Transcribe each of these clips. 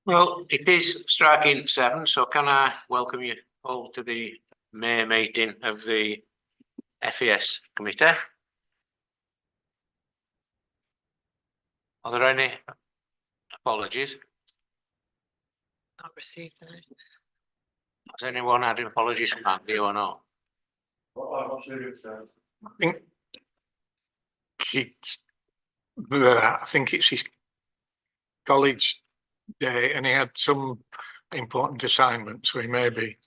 Well, it is striking 7, so can I welcome you all to the May meeting of the FES committee? Are there any apologies? Not received any. Has anyone had apologies from Andy or not? I think it's his college day and he had some important assignment, so he may be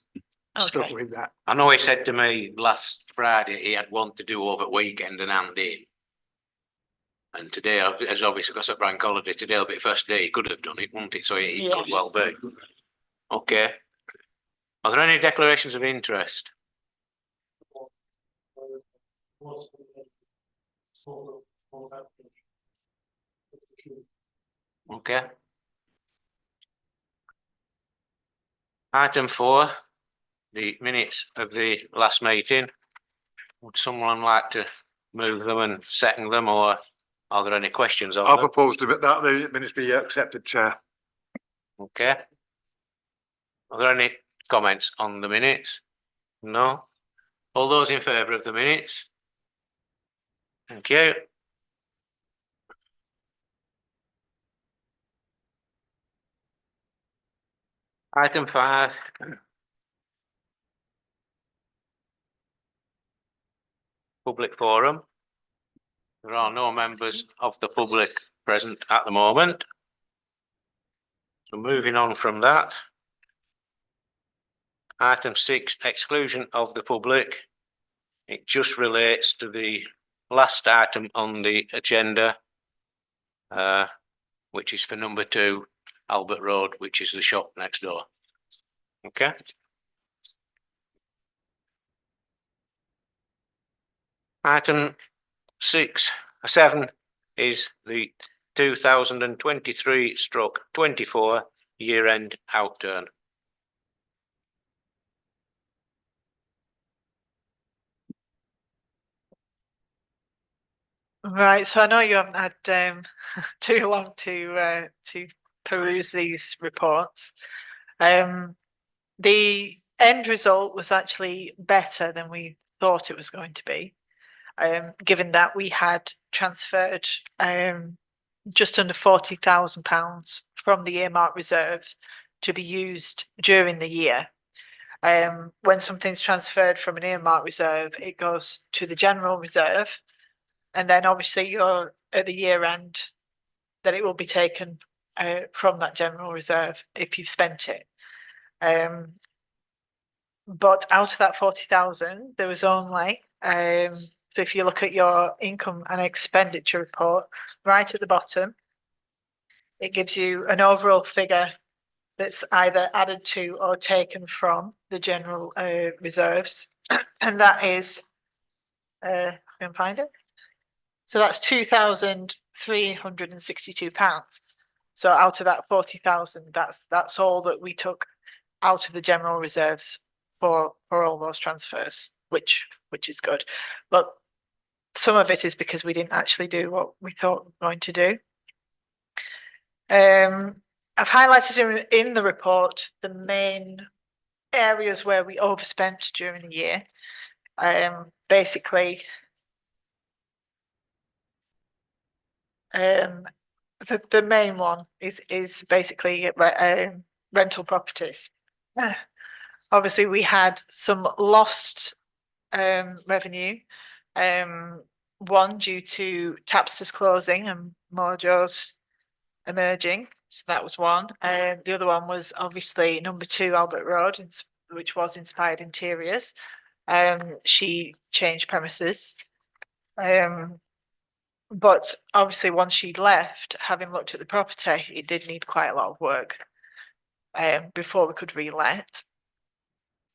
stuck with that. I know he said to me last Friday he had one to do over the weekend and hand in. And today, as obviously got a bank holiday, today will be the first day he could have done it, wouldn't it? So he could well be. Okay. Are there any declarations of interest? Okay. Item 4, the minutes of the last meeting. Would someone like to move them and second them, or are there any questions on them? I'll propose that the minutes be accepted, Chair. Okay. Are there any comments on the minutes? No. All those in favour of the minutes? Thank you. Item 5. Public forum. There are no members of the public present at the moment. So moving on from that. Item 6, exclusion of the public. It just relates to the last item on the agenda, which is for number 2, Albert Road, which is the shop next door. Okay. Item 7 is the 2023/24 year-end outturn. Right, so I know you haven't had too long to peruse these reports. The end result was actually better than we thought it was going to be, given that we had transferred just under £40,000 from the earmark reserve to be used during the year. When something's transferred from an earmark reserve, it goes to the general reserve. And then obviously you're at the year end, that it will be taken from that general reserve if you've spent it. But out of that 40,000, there was only, so if you look at your income and expenditure report, right at the bottom, it gives you an overall figure that's either added to or taken from the general reserves. And that is, I can find it. So that's £2,362. So out of that 40,000, that's all that we took out of the general reserves for all those transfers, which is good. But some of it is because we didn't actually do what we thought we were going to do. I've highlighted in the report the main areas where we overspent during the year. Basically, the main one is basically rental properties. Obviously, we had some lost revenue. One due to Tapsters closing and Mojo's emerging, so that was one. The other one was obviously number 2 Albert Road, which was Inspired Interiors. She changed premises. But obviously, once she'd left, having looked at the property, it did need quite a lot of work before we could re-let.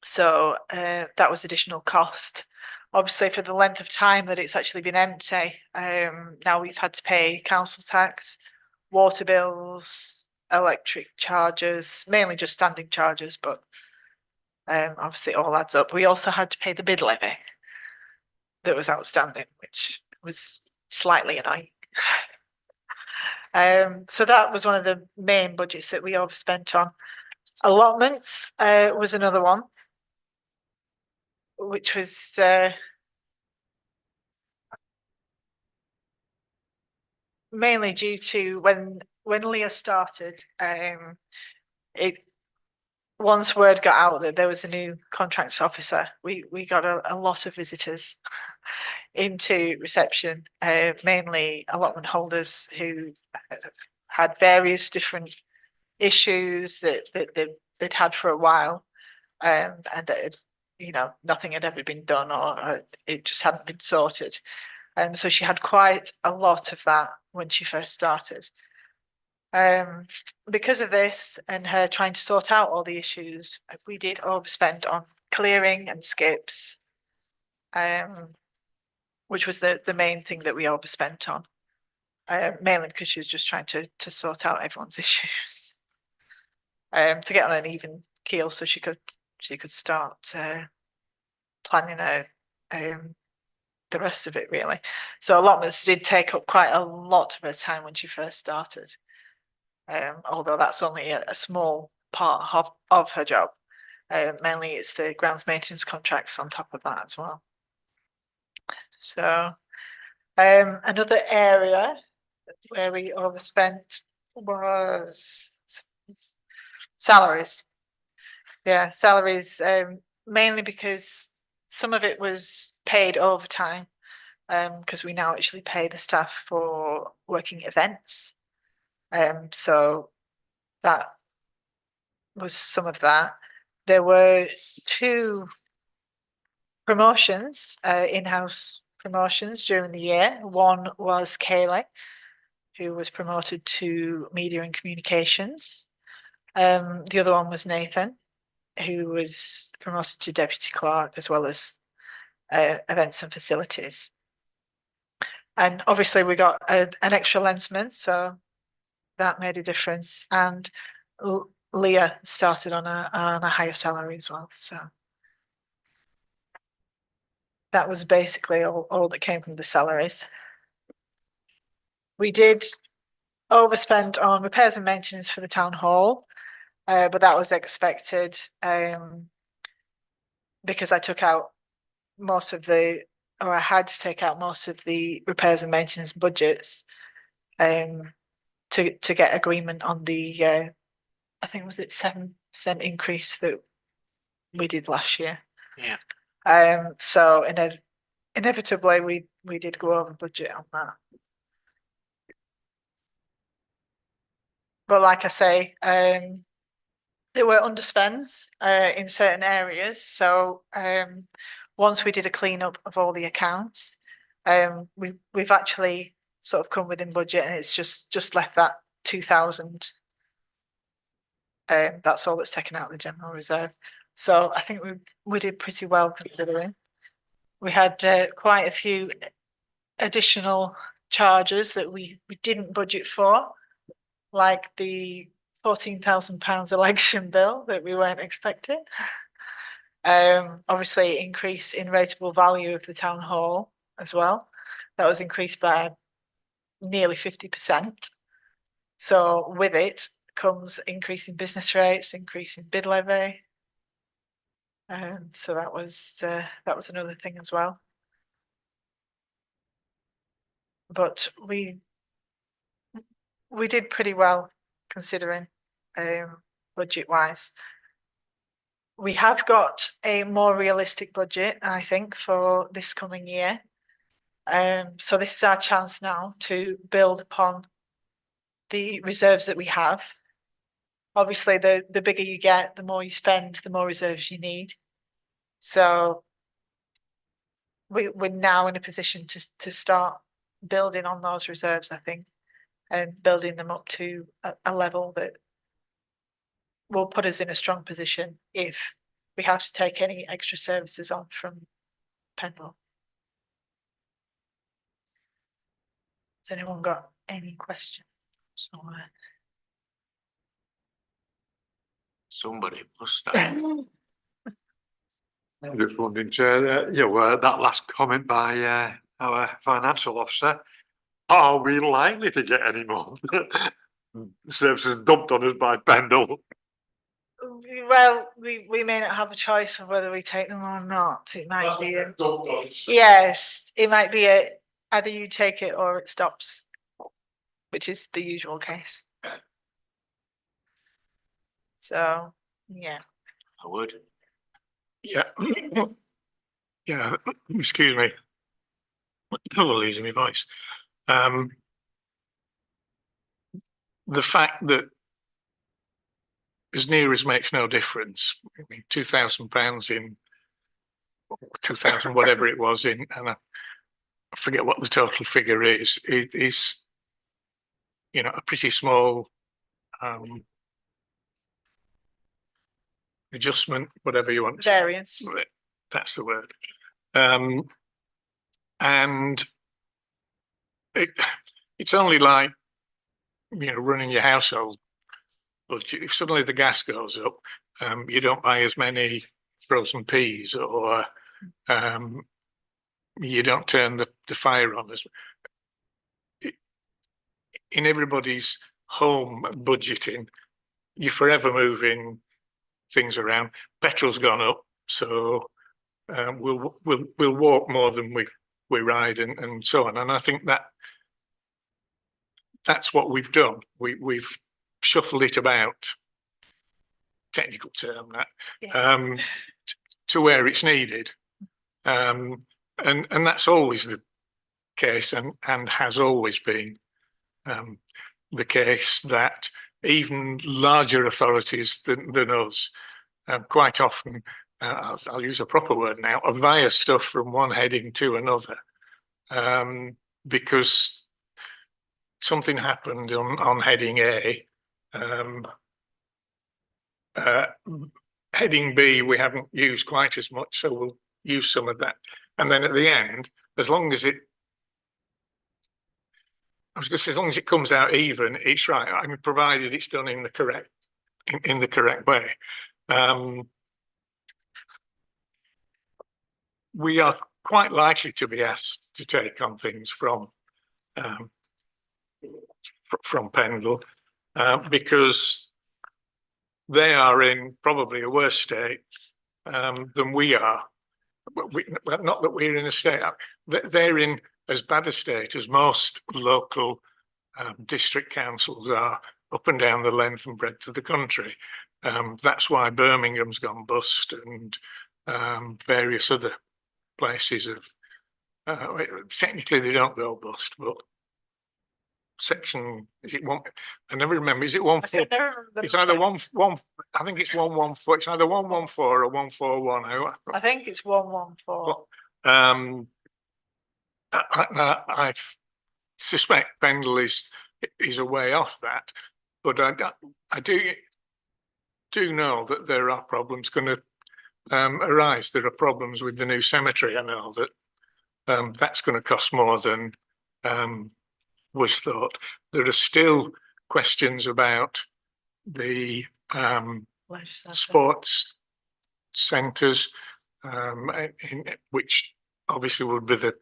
So that was additional cost. Obviously, for the length of time that it's actually been empty, now we've had to pay council tax, water bills, electric charges, mainly just standing charges, but obviously it all adds up. We also had to pay the bid levy that was outstanding, which was slightly annoying. So that was one of the main budgets that we overspent on. Allotments was another one, which was mainly due to when Leah started. It once word got out that there was a new contracts officer, we got a lot of visitors into reception, mainly allotment holders who had various different issues that they'd had for a while, and that nothing had ever been done, or it just hadn't been sorted. And so she had quite a lot of that when she first started. Because of this and her trying to sort out all the issues, we did overspend on clearing and skips, which was the main thing that we overspent on, mainly because she was just trying to sort out everyone's issues, to get on an even keel so she could start planning out the rest of it, really. So allotments did take up quite a lot of her time when she first started, although that's only a small part of her job. Mainly it's the grounds maintenance contracts on top of that as well. So another area where we overspent was salaries. Yeah, salaries, mainly because some of it was paid overtime, because we now actually pay the staff for working events. So that was some of that. There were 2 promotions, in-house promotions during the year. One was Kaylee, who was promoted to media and communications. The other one was Nathan, who was promoted to deputy clerk, as well as events and facilities. And obviously we got an extra lensman, so that made a difference. And Leah started on a higher salary as well. So that was basically all that came from the salaries. We did overspend on repairs and maintenance for the town hall, but that was expected, because I took out most of I had to take out most of the repairs and maintenance budgets, to get agreement on the I think was it 7% increase that we did last year. Yeah. So inevitably we did go over budget on that. But like I say, there were underspends in certain areas. So once we did a cleanup of all the accounts, we've actually sort of come within budget, and it's just left that 2,000. That's all that's taken out of the general reserve. So I think we did pretty well, considering we had quite a few additional charges that we didn't budget for, like the £14,000 election bill that we weren't expecting. Obviously increase in rateable value of the town hall as well. That was increased by nearly 50%. So with it comes increase in business rates, increase in bid levy. So that was another thing as well. But we did pretty well, considering, budget wise. We have got a more realistic budget, I think, for this coming year. So this is our chance now to build upon the reserves that we have. Obviously, the bigger you get, the more you spend, the more reserves you need. So we're now in a position to start building on those reserves, I think, and building them up to a level that will put us in a strong position if we have to take any extra services on from Pendle. Has anyone got any questions? Somebody must have. I'm just wondering, Chair, that last comment by our financial officer, are we likely to get any more services dumped on us by Pendle? Well, we may not have a choice of whether we take them or not. It might be yes, it might be either you take it or it stops, which is the usual case. So, yeah. I would. Yeah. Yeah, excuse me. I'm losing my voice. The fact that as near as makes no difference, I mean, £2,000 in 2000, whatever it was in, and I forget what the total figure is, it is, you know, a pretty small adjustment, whatever you want. Variance. That's the word. And it's only like, you know, running your household budget. If suddenly the gas goes up, you don't buy as many frozen peas, or you don't turn the fire on as in everybody's home budgeting. You're forever moving things around. Petrol's gone up, so we'll walk more than we ride, and so on. And I think that's what we've done. We've shuffled it about, technical term, that to where it's needed, and that's always the case, and has always been the case, that even larger authorities than us quite often, I'll use a proper word now, via stuff from one heading to another, because something happened on heading A. Heading B we haven't used quite as much, so we'll use some of that. And then at the end, as long as it comes out even, it's right. I mean, provided it's done in the correct way. We are quite likely to be asked to take on things from Pendle, because they are in probably a worse state than we are. Not that we're in a state, they're in as bad a state as most local district councils are up and down the length and breadth of the country. That's why Birmingham's gone bust, and various other places have, technically they don't go bust, but section, is it one? I never remember. Is it 1-4? It's either one. I think it's 114. It's either 114 or 141. I think it's 114. I suspect Pendle is a way off that, but I do know that there are problems going to arise. There are problems with the new cemetery. I know that that's going to cost more than was thought. There are still questions about the sports centres, which obviously would be the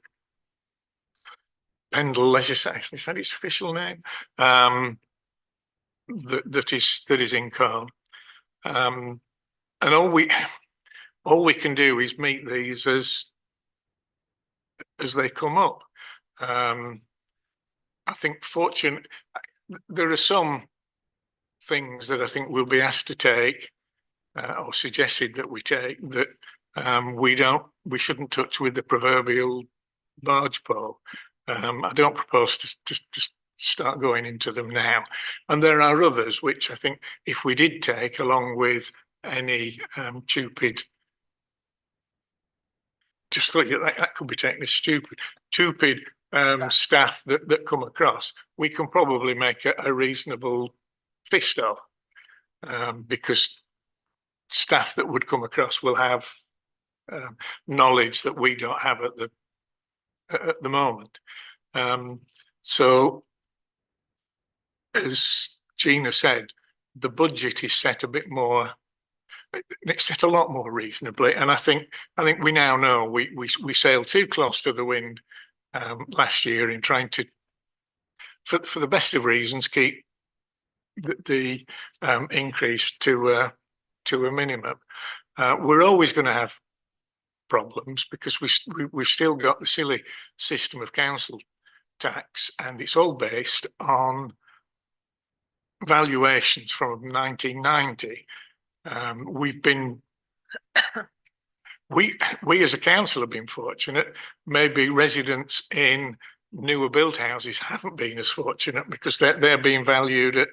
Pendle Legislation. Is that its official name? That is in Colne, and all we can do is meet these as they come up. I think there are some things that I think we'll be asked to take, or suggested that we take, that we shouldn't touch with the proverbial barge pole. I don't propose to start going into them now. And there are others which I think if we did take, along with any stupid, just thought that could be taken as stupid staff that come across, we can probably make a reasonable fist of, because staff that would come across will have knowledge that we don't have at the moment. So as Gina said, the budget is set a bit more, it's set a lot more reasonably, and I think we now know we sailed too close to the wind last year in trying to, for the best of reasons, keep the increase to a minimum. We're always going to have problems because we've still got the silly system of council tax, and it's all based on valuations from 1990. We've been we as a council have been fortunate. Maybe residents in newer built houses haven't been as fortunate because they're being valued at,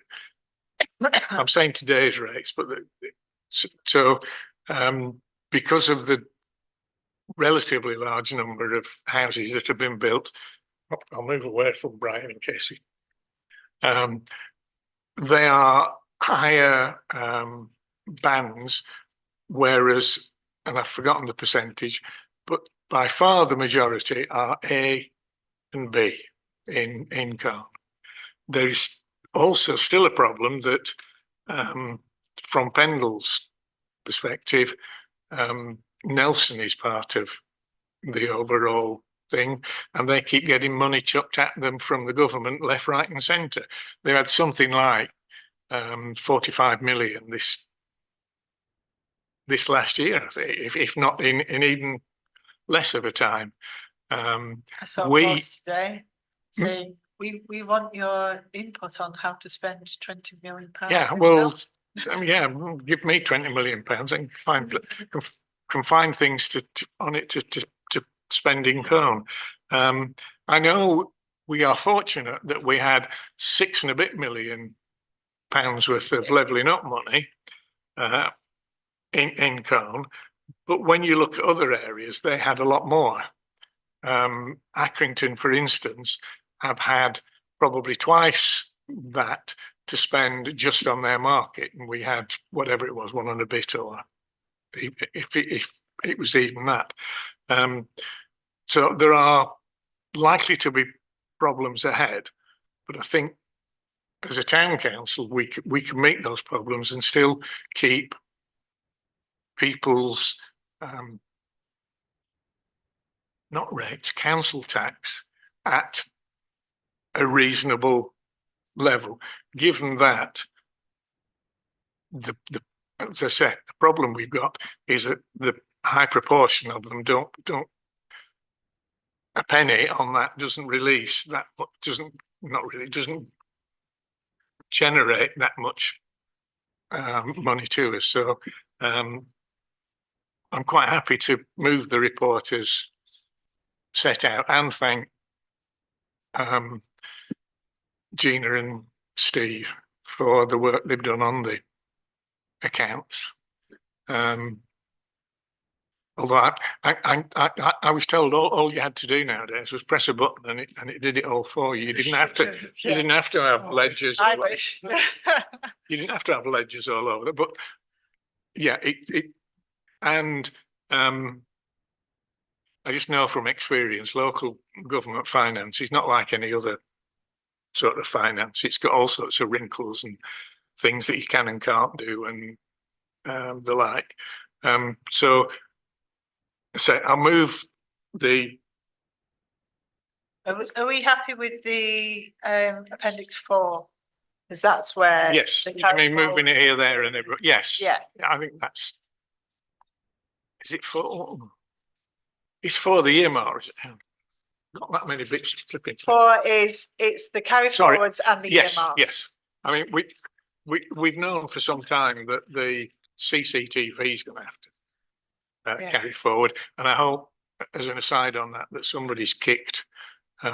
I'm saying today's rates, but because of the relatively large number of houses that have been built, I'll move away from Brian in case they are higher bands, whereas, and I've forgotten the percentage, but by far the majority are A and B in Carn. There is also still a problem that from Pendle's perspective, Nelson is part of the overall thing, and they keep getting money chucked at them from the government left, right and centre. They had something like 45 million this last year, if not in even less of a time. I saw a post today saying we want your input on how to spend £20 million. Yeah, well, yeah, give me £20 million and can find things to spend in Carn. I know we are fortunate that we had £6 and a bit million worth of levelling up money in Carn, but when you look at other areas, they had a lot more. Accrington, for instance, have had probably twice that to spend just on their market, and we had whatever it was, 1 and a bit, or if it was even that. So there are likely to be problems ahead, but I think as a town council, we can meet those problems and still keep people's not rates, council tax at a reasonable level, given that as I said, the problem we've got is that the high proportion of them don't a penny on that doesn't release that, doesn't generate that much money to us. So I'm quite happy to move the report as set out and thank Gina and Steve for the work they've done on the accounts. Although I was told all you had to do nowadays was press a button and it did it all for you. You didn't have to. You didn't have to have ledgers. I wish. You didn't have to have ledgers all over. But yeah, and I just know from experience, local government finance is not like any other sort of finance. It's got all sorts of wrinkles and things that you can and can't do and the like. So I'll move the. Are we happy with the appendix 4? Because that's where. Yes, I mean moving it here, there, and everywhere. Yes. Yeah. I think that's. Is it for? It's for the earmark. Not that many bits to flip in. 4 it's the carry forwards and the earmark. Yes. I mean we've known for some time that the CCTV is going to have to carry forward, and I hope, as an aside on that somebody's kicked. I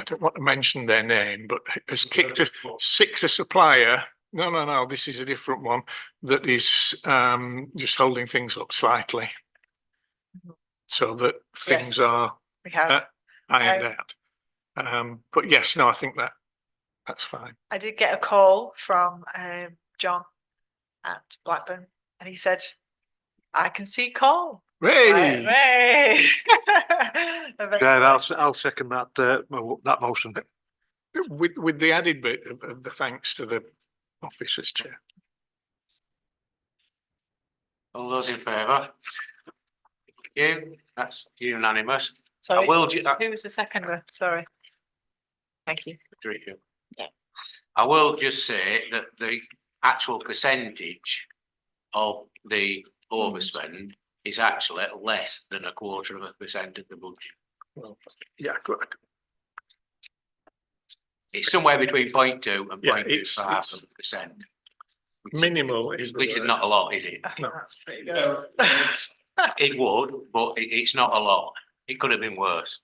don't want to mention their name, but has kicked a supplier. No, this is a different one that is just holding things up slightly. so that things Yes. are We have. ironed out. But yes, no, I think that's fine. I did get a call from John at Blackburn, and he said, "I can see coal." Hey, Right. Yeah, I'll second that, that motion. with the added bit of the thanks to the officers, Chair. All those in favour? You, that's unanimous. I Sorry, will, who was the seconder? Sorry. Thank you. Yeah. I will just say that the actual percentage of the overspend is actually less than 0.25% of the budget. Well, yeah, good. It's somewhere between 0.2 and Yeah, 0.25%. Minimal is the Which is word. not a lot, is it? No. That's pretty good. It would, but it's not a lot. It could have been worse.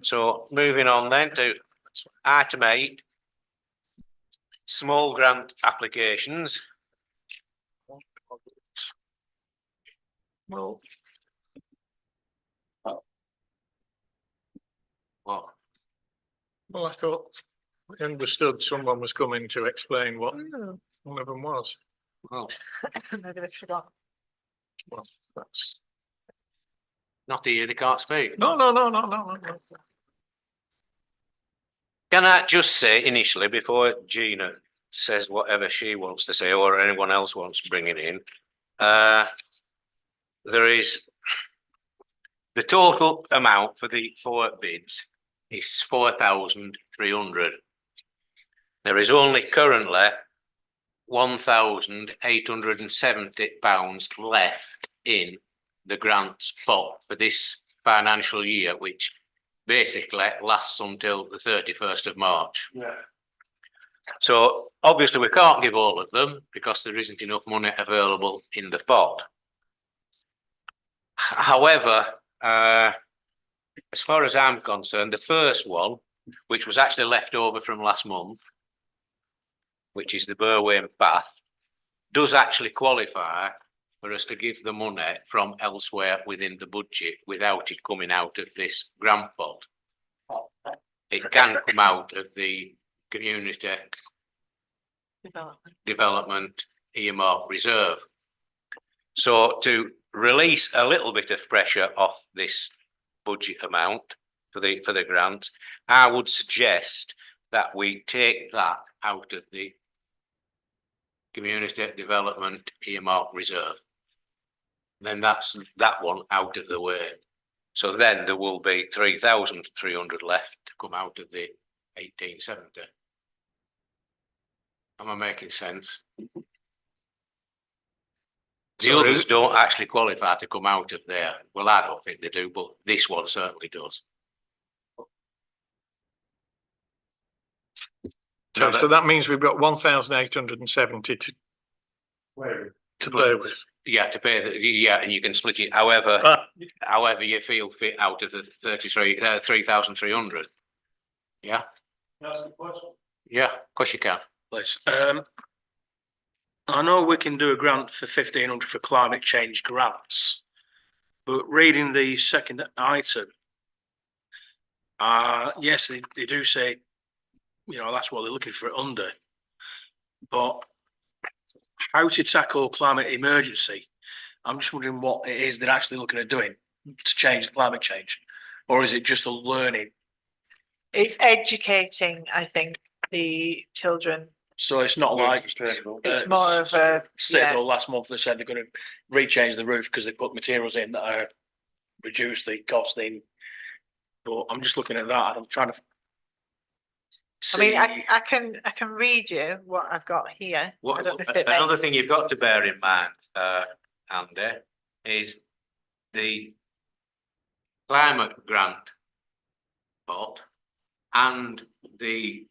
So moving on then to item 8. Small grant applications. Well, What? well, I thought I understood someone was coming to explain what Oh, one of them was. Well, maybe they forgot. Well, that's not here, they can't speak. no. Can I just say initially, before Gina says whatever she wants to say or anyone else wants to bring it in, there is the total amount for the 4 bids is 4,300. There is only currently £1,870 left in the grants pot for this financial year, which basically lasts until the 31st of March. Yeah. So obviously we can't give all of them because there isn't enough money available in the pot. However, as far as I'm concerned, the first one, which was actually left over from last month, which is the Burwain Path, does actually qualify for us to give the money from elsewhere within the budget without it coming out of this grant pot. It can come out of the community development earmark reserve. So to release a little bit of pressure off this budget amount for the grant, I would suggest that we take that out of the community development earmark reserve. Then that's that one out of the way. So then there will be 3,300 left to come out of the 1870. Am I making sense? The Sorry. others don't actually qualify to come out of there. Well, I don't think they do, but this one certainly does. So that means we've got 1,870 to play with. Yeah, to pay, yeah, and you can split it however you feel fit out of the 3,300. Yeah. Yeah, of course you can. Please. I know we can do a grant for 1,500 for climate change grants, but reading the second item, yes, they do say, you know, that's what they're looking for under, but how to tackle climate emergency? I'm just wondering what it is they're actually looking at doing to change climate change, or is it just a learning? It's educating, I think, the children. So it's not like It's more of a, Citadel last month they said they're going to rechange the roof because they put materials in that are reduce the costing. But I'm just looking at that and I'm trying to I mean, see. I can read you what I've got here. I don't know if it Another makes- thing you've got to bear in mind, Andy, is the climate grant pot and the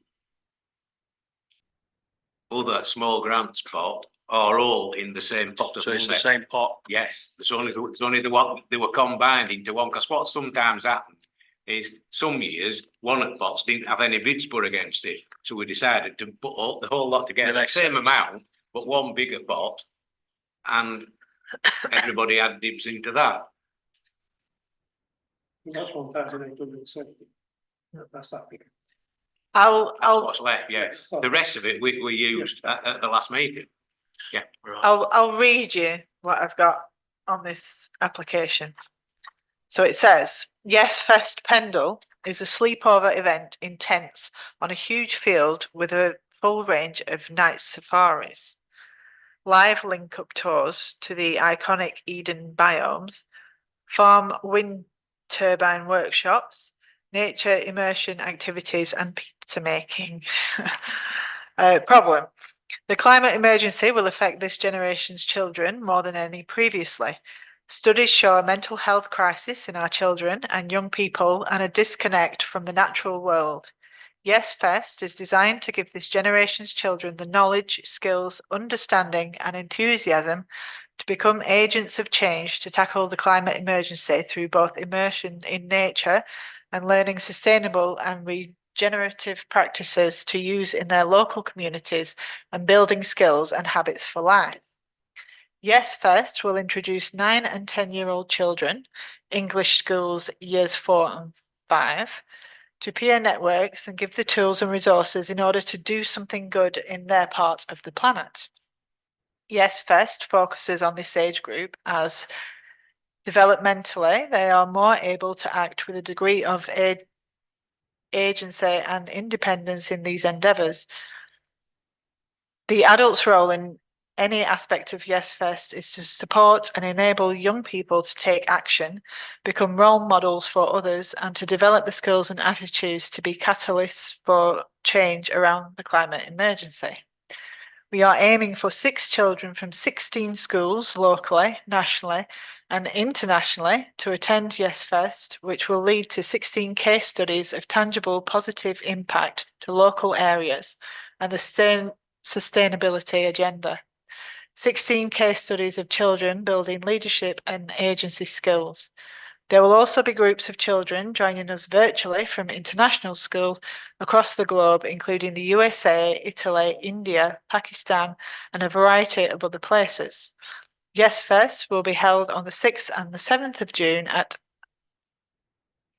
other small grants pot are all in the same pot of So it's the money. same pot. Yes, it's only the one they were combined into one, because what sometimes happened is some years one of the pots didn't have any bids put against it, so we decided to put the whole lot together, the Makes same sense. amount, but one bigger pot and everybody had dibs into that. That's 1,870. That's that big. I'll, That's I'll, what's left, yes. The rest of it, we used at the last meeting. Right. I'll read you what I've got on this application. So it says, Yes Fest Pendle is a sleepover event in tents on a huge field with a full range of night safaris, live link-up tours to the iconic Eden biomes, farm wind turbine workshops, nature immersion activities, and pizza making. Problem. The climate emergency will affect this generation's children more than any previously. Studies show a mental health crisis in our children and young people and a disconnect from the natural world. Yes Fest is designed to give this generation's children the knowledge, skills, understanding, and enthusiasm to become agents of change to tackle the climate emergency through both immersion in nature and learning sustainable and regenerative practices to use in their local communities and building skills and habits for life. Yes Fest will introduce 9 and 10-year-old children, English schools years 4 and 5, to peer networks and give the tools and resources in order to do something good in their part of the planet. Yes Fest focuses on this age group as developmentally they are more able to act with a degree of agency and independence in these endeavours. The adult's role in any aspect of Yes Fest is to support and enable young people to take action, become role models for others, and to develop the skills and attitudes to be catalysts for change around the climate emergency. We are aiming for 6 children from 16 schools locally, nationally, and internationally to attend Yes Fest, which will lead to 16 case studies of tangible positive impact to local areas and the sustainability agenda. 16 case studies of children building leadership and agency skills. There will also be groups of children joining us virtually from international schools across the globe, including the USA, Italy, India, Pakistan, and a variety of other places. Yes Fest will be held on the 6th and the 7th of June at,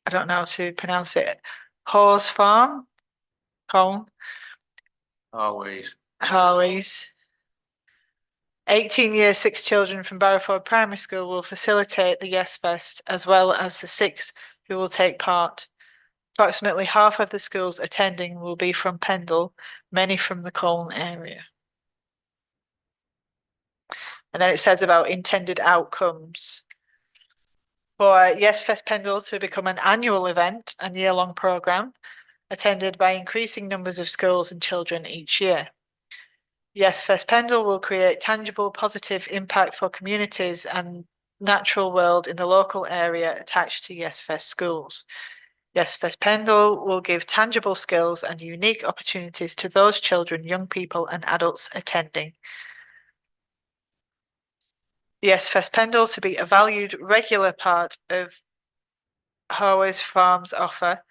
I don't know how to pronounce it, Hawes Farm, Colne, Always. Harleys. 18 years, 6 children from Barrowford Primary School will facilitate the Yes Fest, as well as the 6 who will take part. Approximately half of the schools attending will be from Pendle, many from the Colne area. And then it says about intended outcomes. For Yes Fest Pendle to become an annual event and year-long programme, attended by increasing numbers of schools and children each year. Yes Fest Pendle will create tangible positive impact for communities and natural world in the local area attached to Yes Fest schools. Yes Fest Pendle will give tangible skills and unique opportunities to those children, young people and adults attending. Yes Fest Pendle to be a valued regular part of Hawes Farm's offer,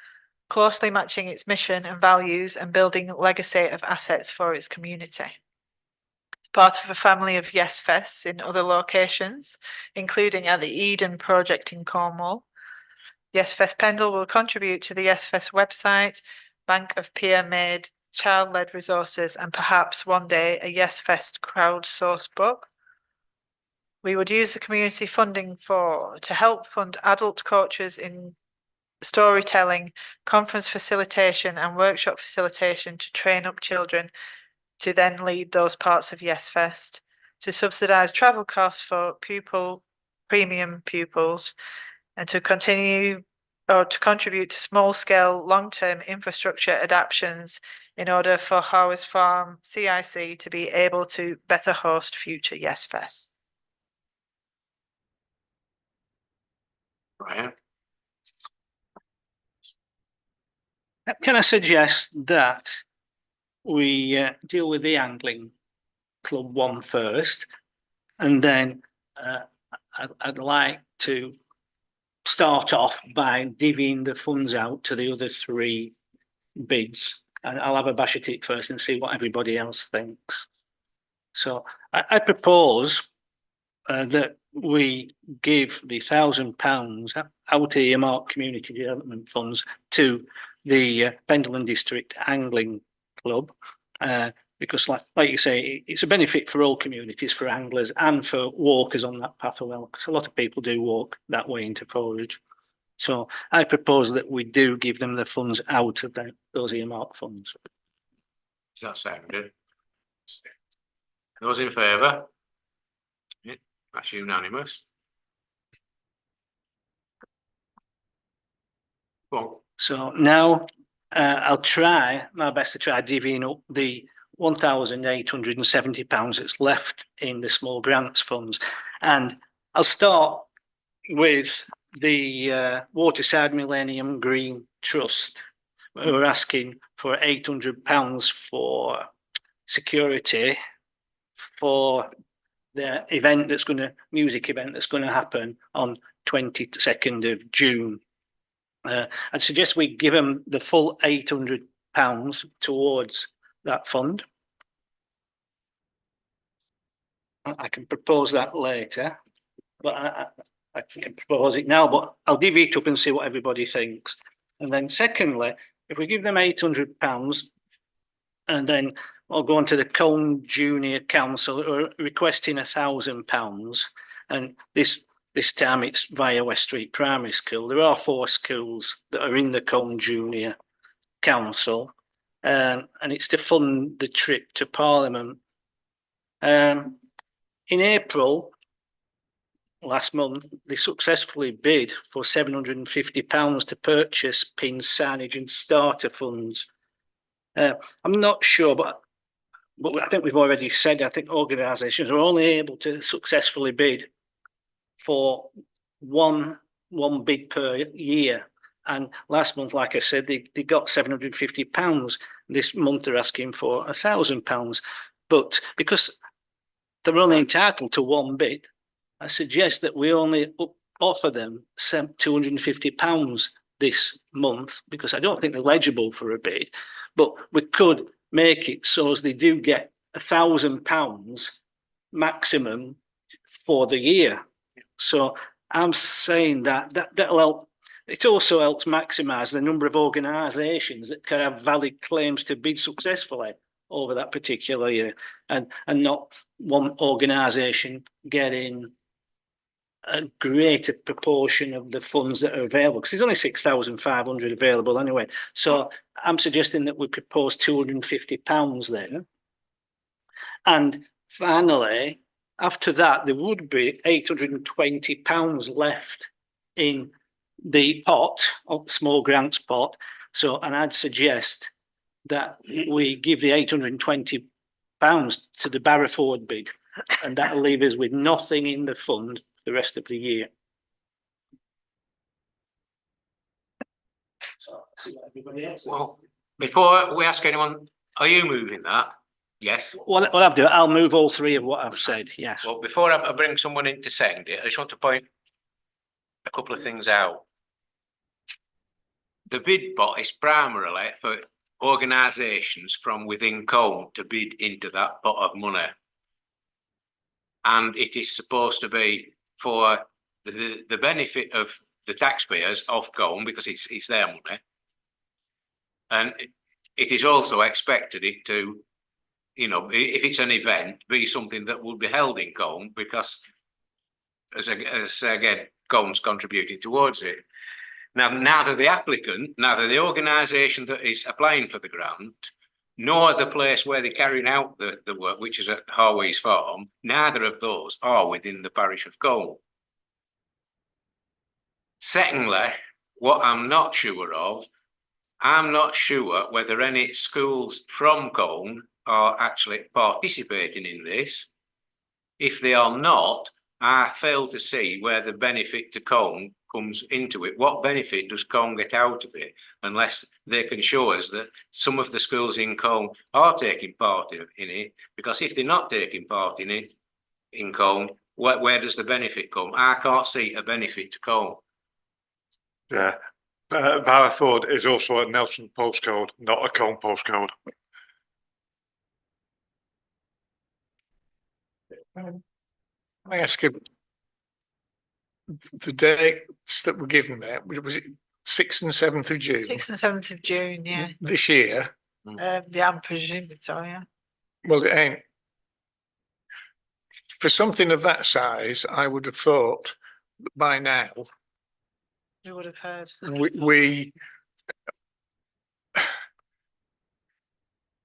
closely matching its mission and values and building a legacy of assets for its community. Part of a family of Yes Fests in other locations, including at the Eden project in Cornwall. Yes Fest Pendle will contribute to the Yes Fest website, bank of peer-made, child-led resources, and perhaps one day a Yes Fest crowdsourced book. We would use the community funding to help fund adult coaches in storytelling, conference facilitation, and workshop facilitation to train up children to then lead those parts of Yes Fest, to subsidise travel costs for premium pupils, and to continue or to contribute to small-scale, long-term infrastructure adaptations in order for Hawes Farm CIC to be able to better host future Yes Fest. Right. Can I suggest that we deal with the angling club one first, and then I'd like to start off by divvying the funds out to the other 3 bids, and I'll have a bash at it first and see what everybody else thinks. So I propose that we give the £1,000 out of earmarked community development funds to the Pendle District Angling Club. Because like you say, it's a benefit for all communities, for anglers and for walkers on that path as well, because a lot of people do walk that way into Forage. So I propose that we do give them the funds out of those earmarked funds. Does that sound good? Those in favour? Yeah, that's unanimous. Well, So now I'll try my best to try divvying up the £1,870 that's left in the small grants funds. And I'll start with the Waterside Millennium Green Trust, who are asking for £800 for security for the event that's music event that's going to happen on 22nd of June. I'd suggest we give them the full £800 towards that fund. I can propose that later, but I can propose it now, but I'll divvy it up and see what everybody thinks. And then secondly, if we give them £800 and then I'll go on to the Colne Junior Council who are requesting £1,000, and this time it's via West Street Primary School. There are 4 schools that are in the Colne Junior Council, and it's to fund the trip to Parliament. In April last month, they successfully bid for £750 to purchase pins, signage and starter funds. I'm not sure, but I think we've already said, I think organisations are only able to successfully bid for one bid per year. And last month, like I said, they got £750. This month they're asking for £1,000. But because they're only entitled to one bid, I suggest that we only offer them £250 this month, because I don't think they're eligible for a bid. But we could make it so as they do get £1,000 maximum for the year. So I'm saying that'll help. It also helps maximise the number of organisations that can have valid claims to bid successfully over that particular year, and not one organisation getting a greater proportion of the funds that are available, because there's only 6,500 available anyway. So I'm suggesting that we propose £250 there. And finally, after that, there would be £820 left in the pot, of small grants pot. So, and I'd suggest that we give the £820 to the Barrowford bid, and that'll leave us with nothing in the fund the rest of the year. So, see what everybody else. well, before we ask anyone, are you moving that? Yes. What I'll do, I'll move all 3 of what I've said. Yes. Well, before I bring someone in to second it, I just want to point a couple of things out. The bid pot is primarily for organisations from within Colne to bid into that pot of money. And it is supposed to be for the benefit of the taxpayers of Colne, because it's their money. And it is also expected it to, you know, if it's an event, be something that will be held in Colne, because as again, Colne's contributing towards it. Now, neither the applicant, neither the organisation that is applying for the grant, nor the place where they're carrying out the work, which is at Harways Farm, neither of those are within the parish of Colne. Secondly, what I'm not sure of, I'm not sure whether any schools from Colne are actually participating in this. If they are not, I fail to see where the benefit to Colne comes into it. What benefit does Colne get out of it, unless they can show us that some of the schools in Colne are taking part in it? Because if they're not taking part in it in Colne, where does the benefit come? I can't see a benefit to Colne. Yeah, Barrowford is also a Nelson postcode, not a Colne postcode. I ask you, the dates that were given there, was it 6th and 7th of June 6th and 7th of June, yeah. this year? Yeah, I'm presuming so, yeah. Well, it ain't. For something of that size, I would have thought that by now You would have heard. we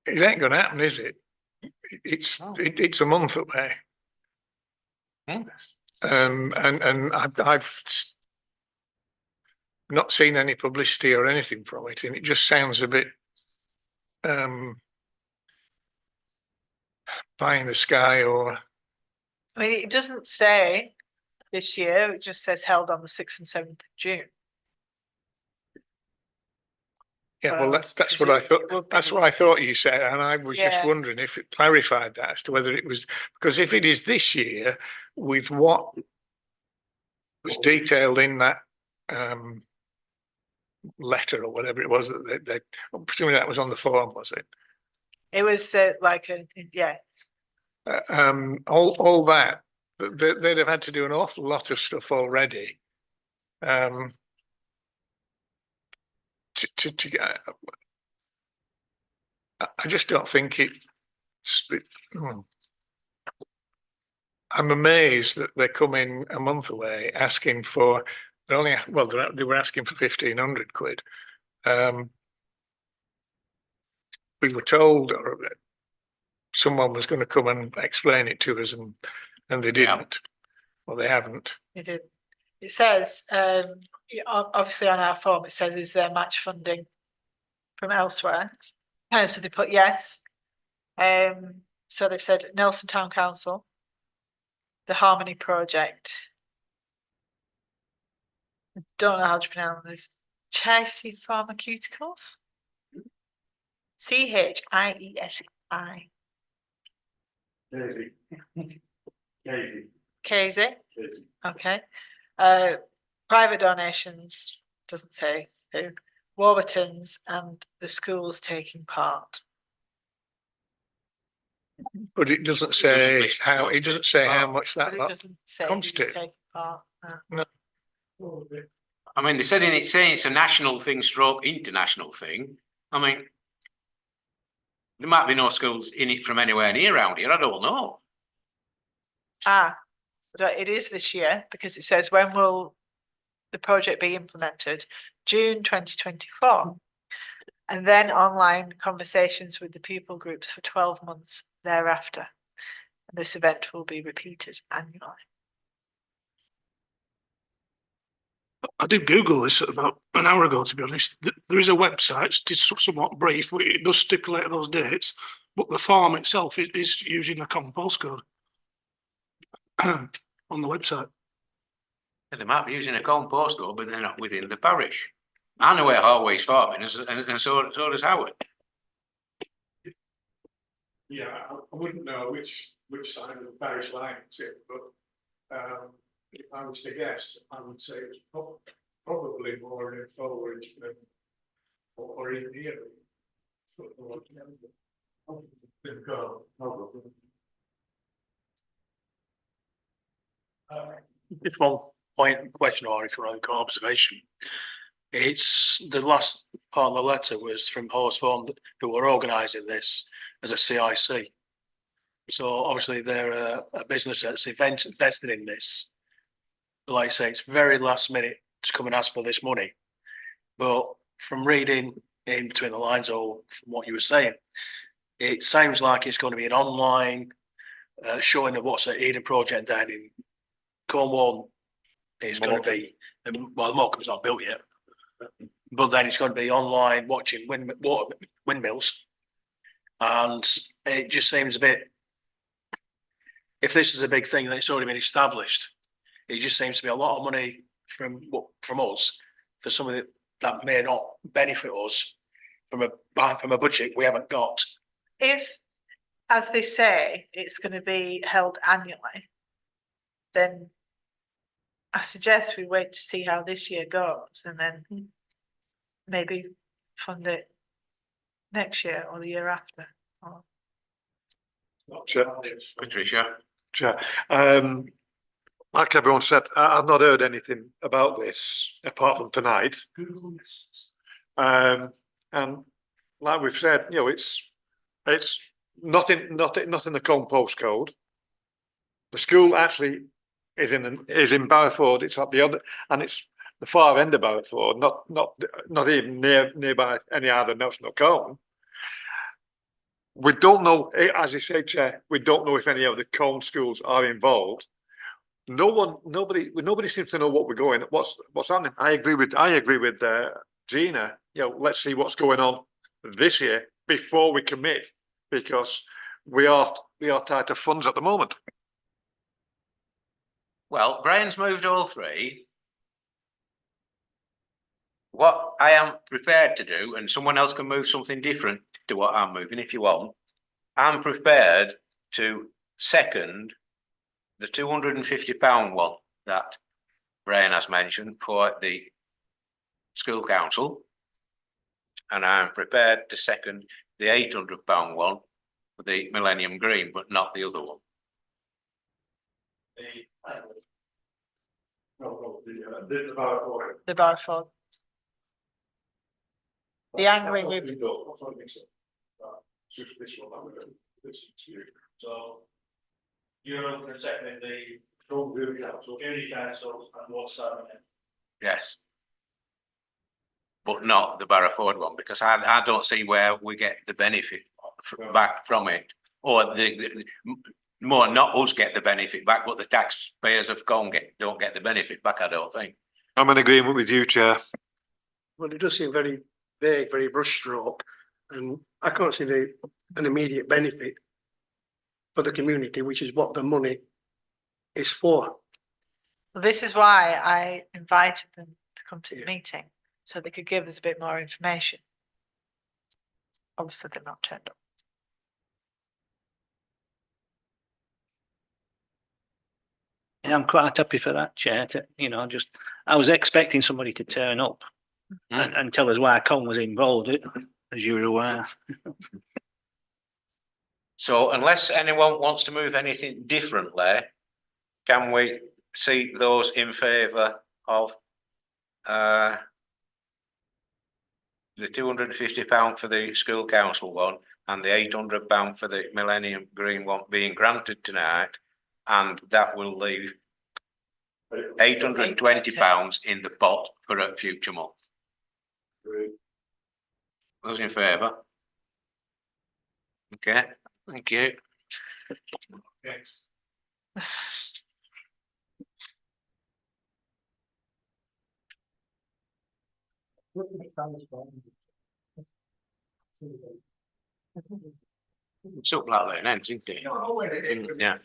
it ain't gonna happen, is it? It's a month away. And I've not seen any publicity or anything from it, and it just sounds a bit pie in the sky, or I mean, it doesn't say this year, it just says held on the 6th and 7th of June. yeah, Well, well, that's what I presume it thought. would be. That's what I thought you said, and I was just Yeah. wondering if it clarified that as to whether it was, because if it is this year with what was detailed in that letter or whatever it was that they presumably that was on the form, was it? It was like a, yeah, All that they'd have had to do an awful lot of stuff already. To get, I just don't think it's. I'm amazed that they're coming a month away asking for. They're only well, they were asking for 1,500 quid. We were told, or someone was going to come and explain it to us, and they didn't. Well, they haven't. it did. It says, obviously on our form, it says, is there match funding from elsewhere? So they put yes. So they've said Nelson Town Council, the Harmony Project. I don't know how to pronounce this. Chelsea Pharmaceuticals. CHIESI. KZ. Okay. Private donations, doesn't say who. Warburton's and the schools taking part. But it doesn't It doesn't say list how. those It doesn't say how part. much But that it lot doesn't say comes who's to. taking part. No. No. I mean, they said in it saying it's a national thing, stroke international thing. I mean, there might be no schools in it from anywhere near around here. I don't know. But it is this year because it says when will the project be implemented? June 2024. And then online conversations with the pupil groups for 12 months thereafter. And this event will be repeated annually. I did Google this about an hour ago, to be honest. There is a website, it's somewhat brief, but it does stipulate those dates. But the farm itself is using a common postcode on the website. They might be using a common postcode, but they're not within the parish. I know where Hallway's farming is, and so does Howard. Yeah, I wouldn't know which side of the parish line it's in, but if I was to guess, I would say it's probably more in forward than or in here. Just one point, question, or if you're on observation. It's the last part of the letter was from Horse Farm who were organising this as a CIC. So obviously they're a business that's invested in this. Like I say, it's very last minute to come and ask for this money. But from reading in between the lines or from what you were saying, it sounds like it's going to be an online showing of what's at Eden Project down in Cornwall. It's going to be, well, Morecambe's not built yet, but then it's going to be online watching windmills. And it just seems a bit, if this is a big thing, then it's already been established. It just seems to be a lot of money from us for something that may not benefit us from a budget we haven't got. If, as they say, it's going to be held annually, then I suggest we wait to see how this year goes and then maybe fund it next year or the year after. Chair, Patricia. Chair, like everyone said, I've not heard anything about this apart from tonight. And like we've said, you know, it's not in the Colne postcode. The school actually is in Barrowford. It's at the other, and it's the far end of Barrowford, not even nearby any other Nelson or Colne. We don't know, as you say, Chair, we don't know if any of the Colne schools are involved. Nobody seems to know what's happening. I agree with Gina. You know, let's see what's going on this year before we commit, because we are tight of funds at the moment. Well, Brian's moved all three. What I am prepared to do, and someone else can move something different to what I'm moving if you want. I'm prepared to second the £250 one that Brian has mentioned for the school council. And I'm prepared to second the £800 one for the Millennium Green, but not the other one. The Barford. The angry with So you're looking at seconding the community council and what's happening. Yes. But not the Barrowford one, because I don't see where we get the benefit back from it, or more not us get the benefit back, but the taxpayers of Colne don't get the benefit back. I don't think. I'm in agreement with you, Chair. Well, it does seem very vague, very brushstroke, and I can't see an immediate benefit for the community, which is what the money is for. This is why I invited them to come to the Yeah. meeting, so they could give us a bit more information. Obviously, they're not turned up. And I'm quite happy for that, Chair, to, I was expecting somebody to turn up and tell us why Colne was involved, as you're aware. So unless anyone wants to move anything differently, can we see those in favour of the £250 for the school council one and the £800 for the Millennium Green one being granted tonight, and that will leave £820 in the pot for a future month? Those in favour? Okay, thank you. Yes. It's up like that, ends, isn't it? Yeah.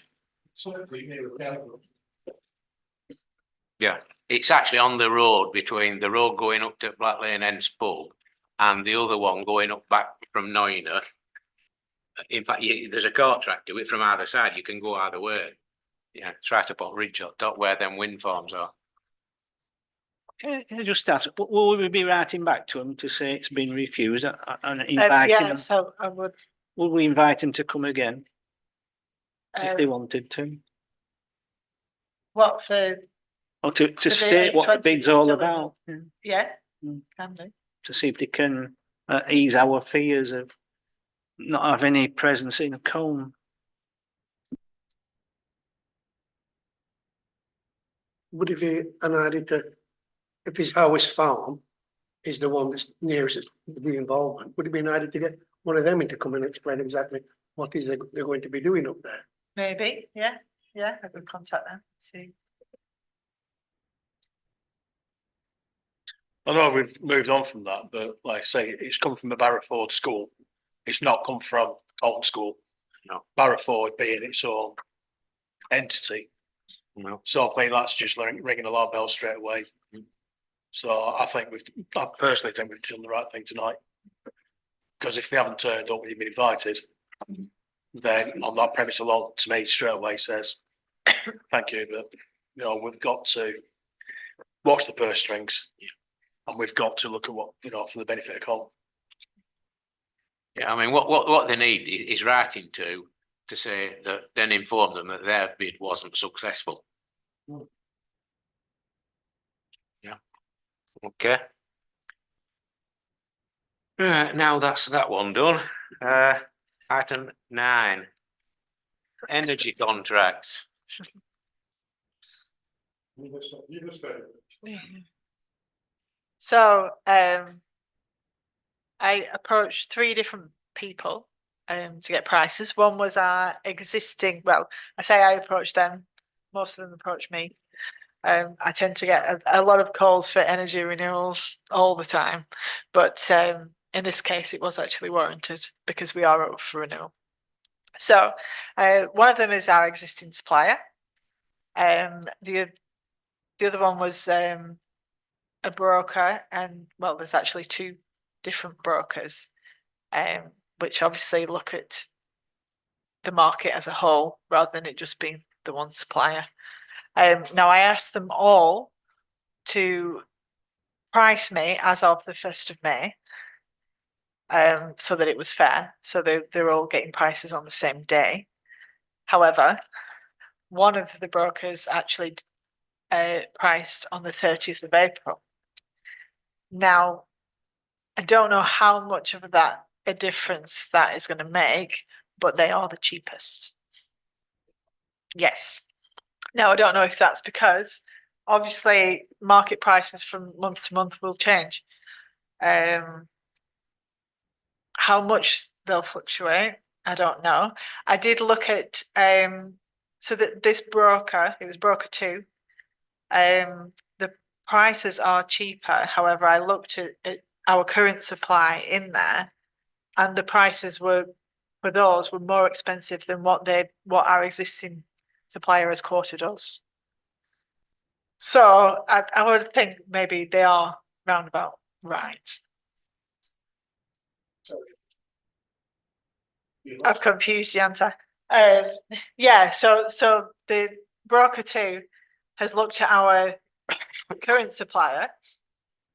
Yeah, it's actually on the road between the road going up to Black Lane Ends pub and the other one going up back from Noina. In fact, there's a cart track to it from either side. You can go either way. Yeah, it's right up on ridge up top where them wind farms are. Can I just ask, will we be writing back to them to say it's been refused and inviting Yeah, them? so I would. Will we invite them to come again if they wanted to? What for? Or to the state what the 820 bid's all still about? Yeah, Mm. can do. To see if they can ease our fears of not having any presence in Colne. Would it be an idea to, if his Howes Farm is the one that's nearest the involvement, would it be an idea to get one of them in to come and explain exactly what is they're going to be doing up there? Maybe, yeah, I could contact them, see. I know we've moved on from that, but like I say, it's come from the Barrowford school. It's not come from Colne school. No. Barrowford being its own entity. No. So for me, that's just ringing alarm bells straight away. So I personally think we've done the right thing tonight. Because if they haven't turned up, you've been invited, then on that premise alone, to me, straight away says, thank you, but we've got to watch the purse strings. And we've got to look at what, for the benefit of Colne. Yeah, I mean, what they need is writing to say that, then inform them that their bid wasn't successful. Okay. Right, now that's that one done. Item 9. Energy contracts. So, I approached 3 different people to get prices. One was our existing, well, I say I approached them, most of them approached me. I tend to get a lot of calls for energy renewals all the time, but in this case, it was actually warranted because we are up for renewal. So, one of them is our existing supplier. The other one was a broker, and well, there's actually 2 different brokers, which obviously look at the market as a whole rather than it just being the one supplier. Now I asked them all to price me as of the 1st of May, so that it was fair. So they're all getting prices on the same day. However, one of the brokers actually priced on the 30th of April. Now, I don't know how much of a difference that is going to make, but they are the cheapest. Yes. Now, I don't know if that's because obviously market prices from month to month will change. How much they'll fluctuate, I don't know. I did look at so that this broker, it was broker 2, the prices are cheaper. However, I looked at our current supply in there, and the prices were for those were more expensive than what our existing supplier has quoted us. So I would think maybe they are roundabout right. I've confused the answer. Yeah, so the broker 2 has looked at our current supplier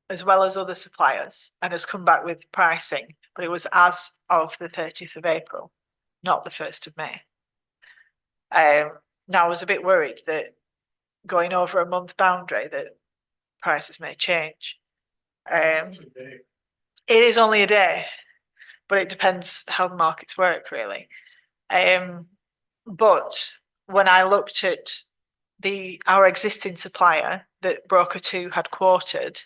as well as other suppliers and has come back with pricing, but it was as of the 30th of April, not the 1st of May. Now I was a bit worried that going over a month boundary that prices may change. It is only a day, but it depends how the markets work really. But when I looked at our existing supplier that broker 2 had quoted,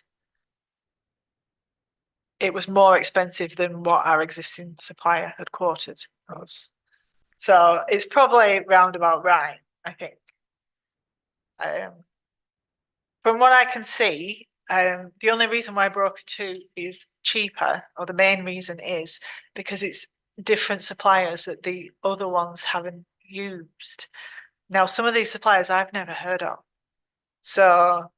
it was more expensive than what our existing supplier had quoted us. So it's probably roundabout right, I think. From what I can see, the only reason why broker 2 is cheaper, or the main reason, is because it's different suppliers that the other ones haven't used. Now, some of these suppliers I've never heard of. So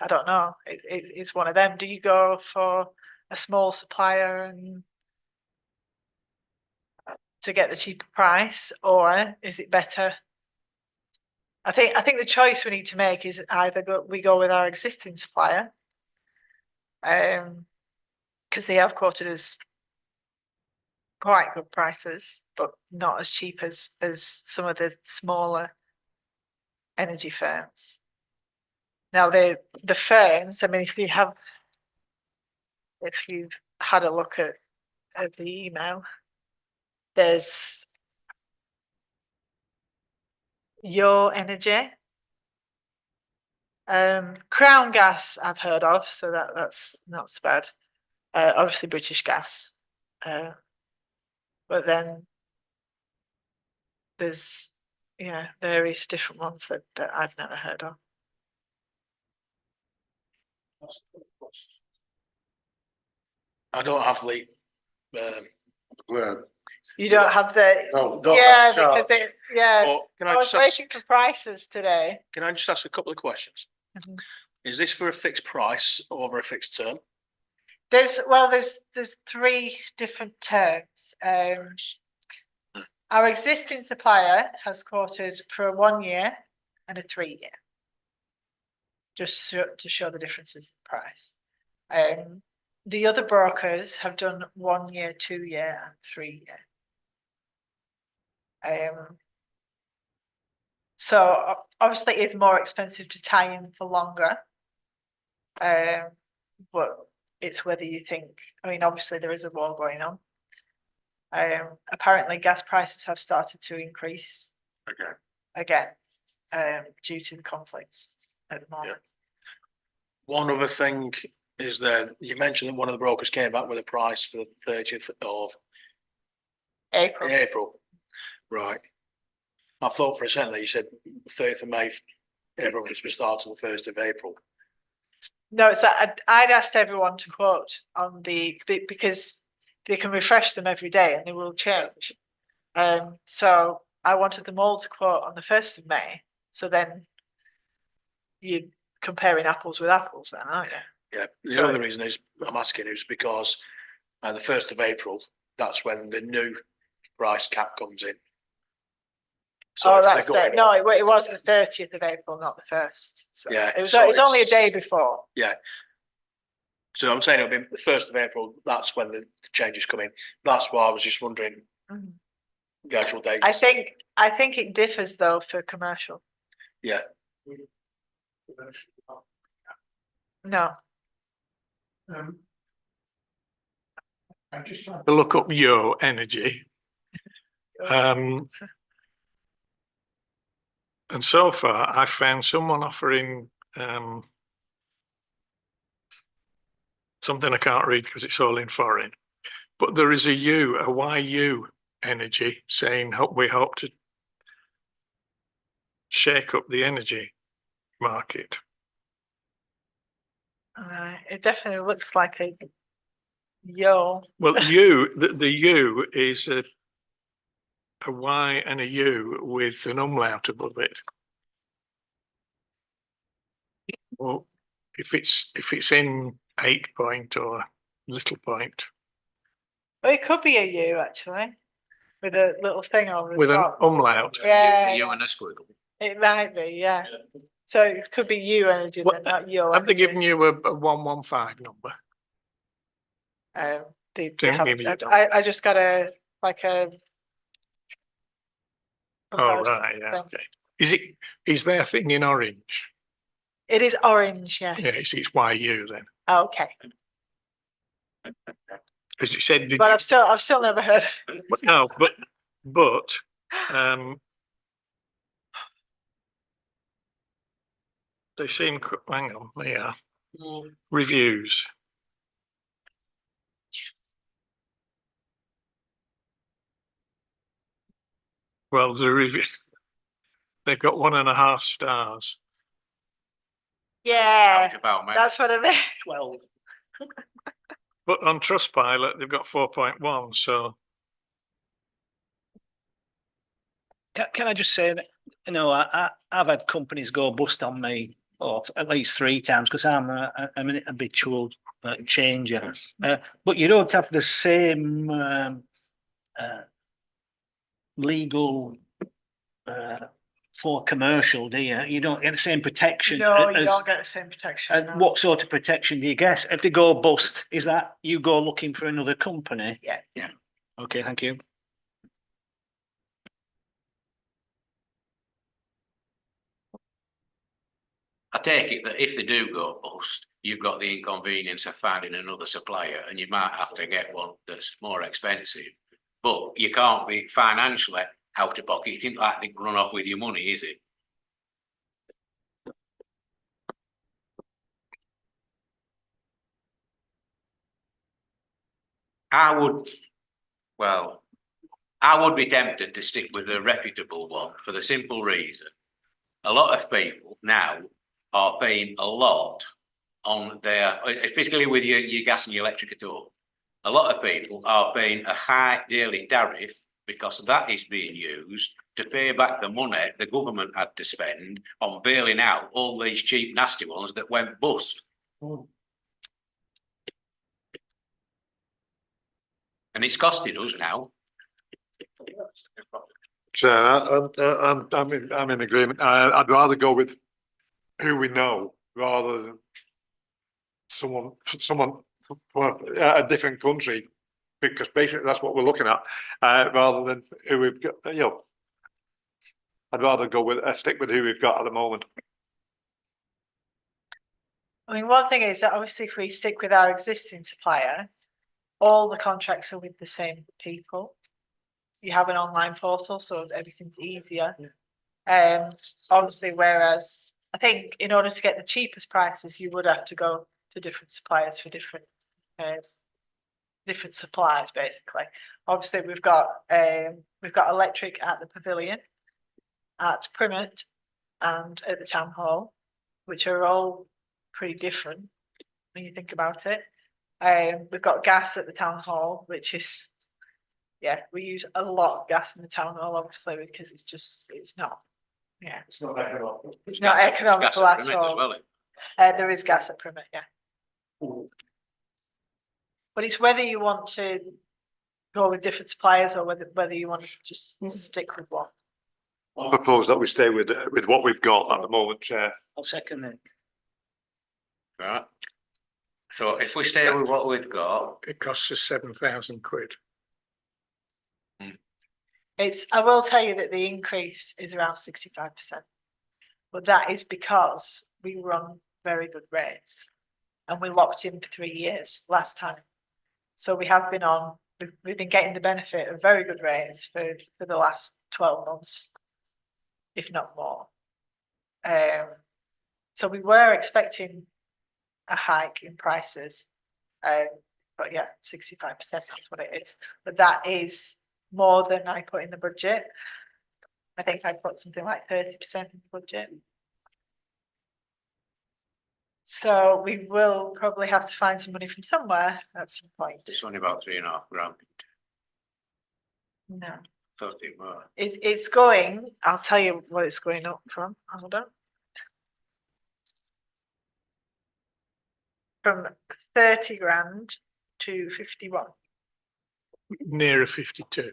I don't know, it's one of them. Do you go for a small supplier and to get the cheaper price, or is it better? I think the choice we need to make is either we go with our existing supplier, because they have quoted us quite good prices, but not as cheap as some of the smaller energy firms. Now the firms, I mean, if you've had a look at the email, there's Your Energy, Crown Gas I've heard of, so that's not so bad. Obviously British Gas, but then there's various different ones that I've never heard of. I don't have the, You don't have the, No, because can I I was just ask, waiting for prices today. can I just ask a couple of questions? Mhm. Is this for a fixed price or over a fixed term? There's 3 different terms. Our existing supplier has quoted for a 1 year and a 3 year, just to show the differences in price. The other brokers have done 1 year, 2 year, and 3 year. So obviously it's more expensive to tie in for longer. But it's whether you think, I mean, obviously there is a war going on. Apparently gas prices have started to increase again, due to the conflicts at the moment. One other thing is that you mentioned that one of the brokers came back with a price for the 30th of April. Right. I thought for a second that you said 30th of May, everyone was starting the 1st of April. No, it's that I'd asked everyone to quote on because they can refresh them every day and they will change. So I wanted them all to quote on the 1st of May. So then you're comparing apples with apples then, aren't you? Yeah, the So other it's- reason is I'm asking is because the 1st of April, that's when the new price cap comes in. So Oh, if they're that's going it. No, up- it was the 30th of April, not the 1st. So Yeah, it was, so it was only a it's- day before. So I'm saying it'll be the 1st of April, that's when the changes come in. That's why I was just wondering the actual date. I think it differs though for commercial. Yeah, No, I'm just trying to look up Yo Energy. And so far I found someone offering something I can't read because it's all in foreign. But there is a YU Energy saying we hope to shake up the energy market. it definitely looks like a yo. Well, the U is a Y and a U with an umlaut above it. Well, if it's in 8 point or little point Well, it could be a U actually, with a little thing over the with an top. umlaut. Yeah, You and a squiggle. it might be, yeah. So it could be U energy What- then, not yo. Have they energy. given you a 115 number? They Don't have, give me your I just got a Oh, comparison right, yeah, thing. okay. Is their thing in orange? It is orange, yes. Yeah, it's YU then. Okay, Because you said, but I've still never heard of it. no, but, they seem, hang on, they are. Reviews. Well, the review, they've got 1.5 stars. Yeah, Talked about, mate. that's what I mean. 12. But on Trustpilot, they've got 4.1, so. Can I just say that, I've had companies go bust on me, or at least 3 times, because I'm an habitual changer. But you don't have the same legal for commercial, do you? You don't get the same protection. No, you as- don't get the same protection. And no. what sort of protection do you get? If they go bust, is that you go looking for another company? Yeah. Yeah. Okay, thank you. I take it that if they do go bust, you've got the inconvenience of finding another supplier and you might have to get one that's more expensive. But you can't be financially out of pocket. It ain't like they run off with your money, is it? I would be tempted to stick with a reputable one for the simple reason. A lot of people now are paying a lot on their, particularly with your gas and your electric at all. A lot of people are paying a high daily tariff because that is being used to pay back the money the government had to spend on bailing out all these cheap, nasty ones that went bust. And it's costing us now. So I'm in agreement. I'd rather go with who we know rather than someone from a different country, because basically that's what we're looking at, rather than who we've got, I'd rather go with, stick with who we've got at the moment. I mean, one thing is that obviously if we stick with our existing supplier, all the contracts are with the same people. You have an online portal, so everything's easier. Obviously, whereas I think in order to get the cheapest prices, you would have to go to different suppliers for different supplies, basically. Obviously, we've got electric at the pavilion, at Primet, and at the town hall, which are all pretty different when you think about it. We've got gas at the town hall, which is, yeah, we use a lot of gas in the town hall, obviously, because it's not, yeah, It's not economical. it's not Gas economical at at Primet as all. well. There is gas at Primet, yeah. But it's whether you want to go with different suppliers or whether you want to just stick with one. I propose that we stay with what we've got at the moment, Chair. I'll second it. Right. So if we stay with what we've got, It costs us £7,000. I will tell you that the increase is around 65%. But that is because we run very good rates and we locked in for 3 years last time. So we have been we've been getting the benefit of very good rates for the last 12 months, if not more. So we were expecting a hike in prices. But yeah, 65%, that's what it is. But that is more than I put in the budget. I think I put something like 30% in the budget. So we will probably have to find some money from somewhere at some point. it's only about £3.5 grand. No, Thought it were. it's going, I'll tell you what it's going up from, hold on. From 30 grand to 51, Nearer 52.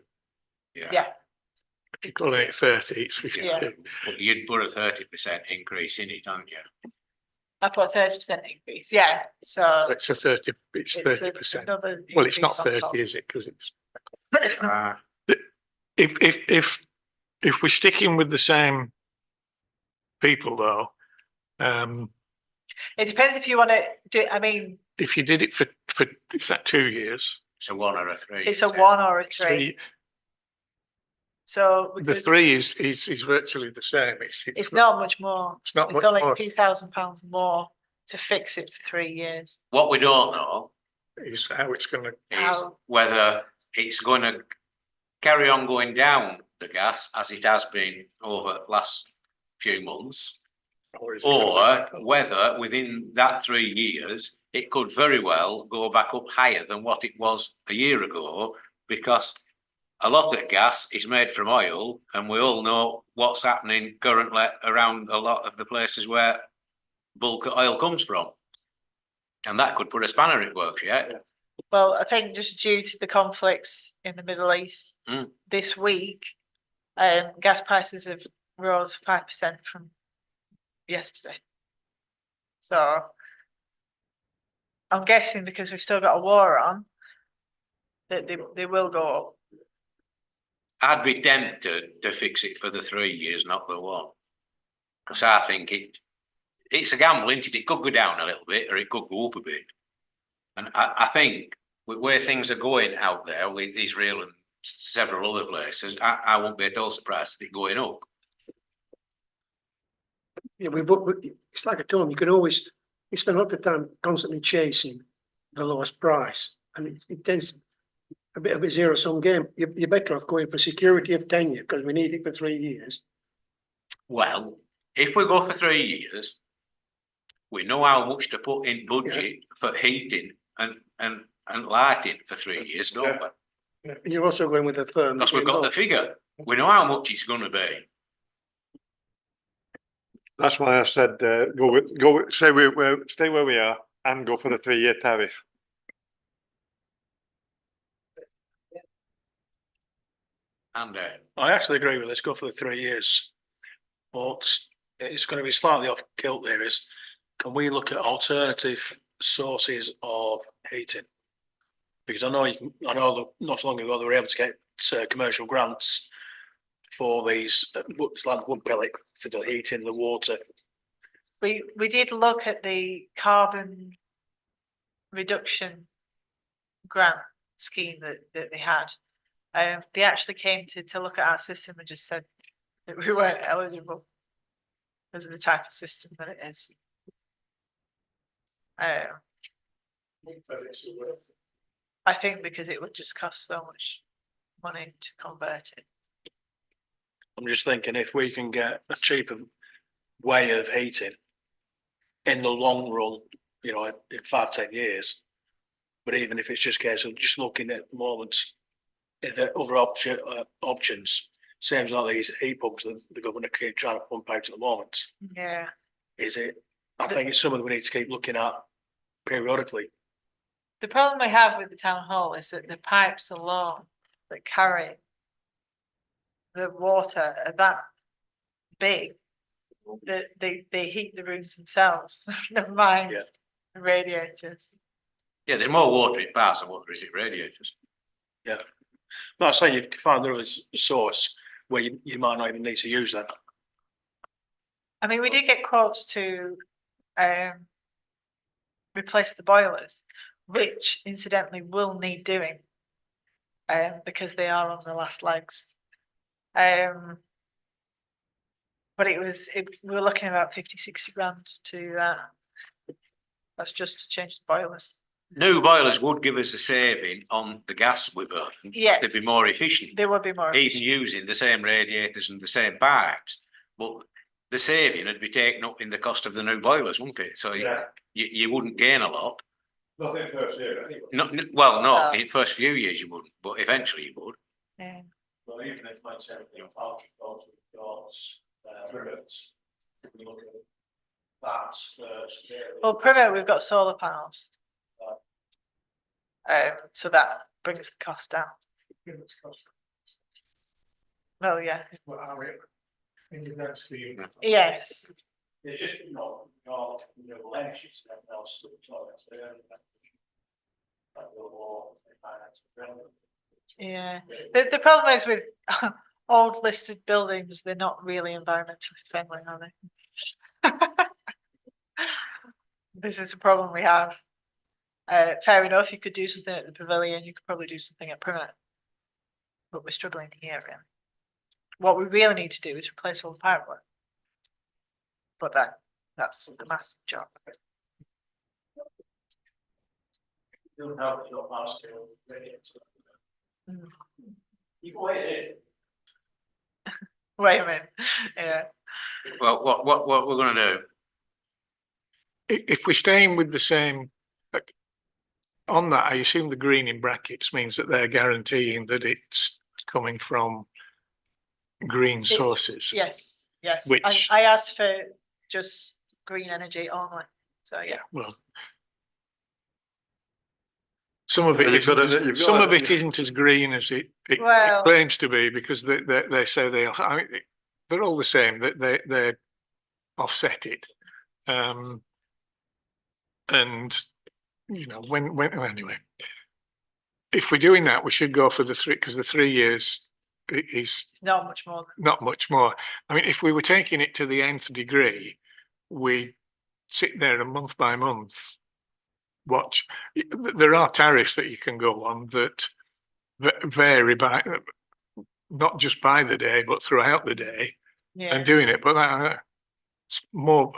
yeah. If you're calling it 30, it's 52. Yeah. But you'd put a 30% increase in it, haven't you? I put 30% increase, yeah, so. It's a 30, it's a- 30%. another Well, it's not increase on top. 30, is it? Because it's, Ah, if we're sticking with the same people though, It depends if you want to do, I mean, if you did it for, is that 2 years? it's a 1 or a 3. it's a 1 or a 3, Three, so. the 3 is virtually the same. It's not much more. It's not It's much only more. £2,000 more to fix it for 3 years. What we don't know Is how it's going to, is How- whether it's going to carry on going down the gas as it has been over the last few months, or whether within that 3 years, it could very well go back up higher than what it was a year ago, because a lot of gas is made from oil, and we all know what's happening currently around a lot of the places where bulk oil comes from. And that could put a spanner in works, yeah? Well, I think just due to the conflicts in the Middle East this week, gas prices have rose 5% from yesterday. So I'm guessing because we've still got a war on, that they will go up. I'd be tempted to fix it for the 3 years, not the 1. Because I think it's a gamble, isn't it? It could go down a little bit or it could go up a bit. And I think with where things are going out there with Israel and several other places, I won't be at all surprised at it going up. Yeah, it's like I told them, you spend a lot of time constantly chasing the lowest price, and it tends a bit of a zero-sum game. You're better off going for security of tenure because we need it for 3 years. Well, if we go for 3 years, we know how much to put in budget for heating and lighting for 3 years, don't we? And you're also going with a firm. Because we've got the figure. We know how much it's going to be. That's why I said, stay where we are and go for the 3-year tariff. And I actually agree with this, go for the 3 years. But it's going to be slightly off kilt there is, can we look at alternative sources of heating? Because I know not so long ago they were able to get commercial grants for these, it's like wood pellet for the heating, the water. We did look at the carbon reduction grant scheme that they had. They actually came to look at our system and just said that we weren't eligible because of the type of system that it is. I think because it would just cost so much money to convert it. I'm just thinking if we can get a cheaper way of heating in the long run, you know, in 5-10 years. But even if it's just a case of just looking at the moment, if there are other options, same as like these heat pumps that the government are keep trying to pump out at the moment. Yeah. Is it? I think it's something we need to keep looking at periodically. The problem we have with the town hall is that the pipes alone that carry the water are that big that they heat the rooms themselves. Never mind Yeah. the radiators. Yeah, there's more water in pipes than water is it radiators. Yeah. No, I'm saying you can find another source where you might not even need to use that. I mean, we did get quotes to replace the boilers, which incidentally will need doing because they are on the last legs. But we were looking at about 50-60 grand to do that. That's just to change the boilers. New boilers would give us a saving on the gas we burn. Yes. They'd be more efficient, They would be more even efficient. using the same radiators and the same pipes. But the saving would be taken up in the cost of the new boilers, wouldn't it? So you wouldn't gain a lot. Nothing per year anyway. Well, no, No. in the first few years you wouldn't, but eventually you would. Yeah. Well, even if like say, you know, parking lots with dogs, rivets, we look at that. Well, Privet, we've got solar panels. So that brings the cost down. Well, yeah. Yes. It's just, you know, renewable energy, so everything else. Yeah. The problem is with old listed buildings, they're not really environmentally friendly, are they? This is a problem we have. Fair enough, you could do something at the pavilion, you could probably do something at Privet. But we're struggling here, really. What we really need to do is replace all the pipework. But that's the massive job. You'll help your master radiator. Mm. You go ahead. Wait a minute, yeah. Well, what we're going to do? If we're staying with the same, like, on that, I assume the green in brackets means that they're guaranteeing that it's coming from green sources. Yes, yes. Which- I asked for just green energy only, so yeah. Well, some of it You've got isn't, a- you've got some a- of it isn't as green as it Well- claims to be, because they say they are. I mean, they're all the same. They offset it, and you know when anyway. If we're doing that, we should go for the 3, because the 3 years is It's not much more. not much more. I mean, if we were taking it to the nth degree, we sit there and month by month watch. There are tariffs that you can go on that vary by not just by the day, but throughout the day, Yeah, and doing it. But that's more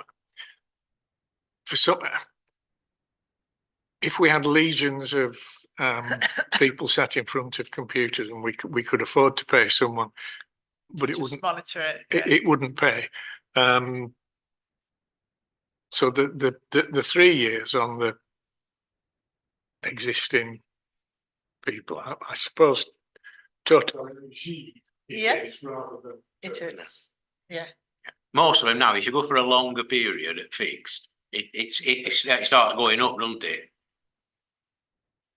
for some. If we had legions of people sat in front of computers and we could afford to pay someone, but it just wouldn't. monitor it. It wouldn't pay. So the 3 years on the existing people, I suppose, total energy. Yes. Rather than It is, yeah. Most of them now, if you go for a longer period at fixed, it starts going up, doesn't it?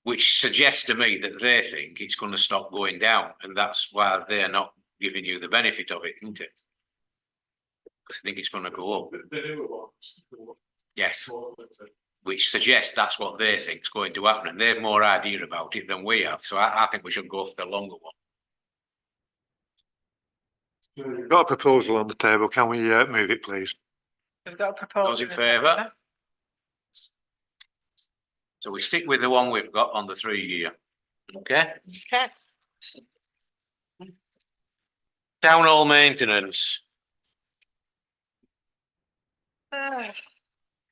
Which suggests to me that they think it's going to stop going down, and that's why they're not giving you the benefit of it, isn't it? Because I think it's going to go up. The newer ones. Yes, which suggests that's what they think is going to happen, and they have more idea about it than we have. So I think we should go for the longer one. Got a proposal on the table. Can we move it, please? We've got a proposal. Those in favour? So we stick with the one we've got on the 3-year. Okay, Okay, town hall maintenance. I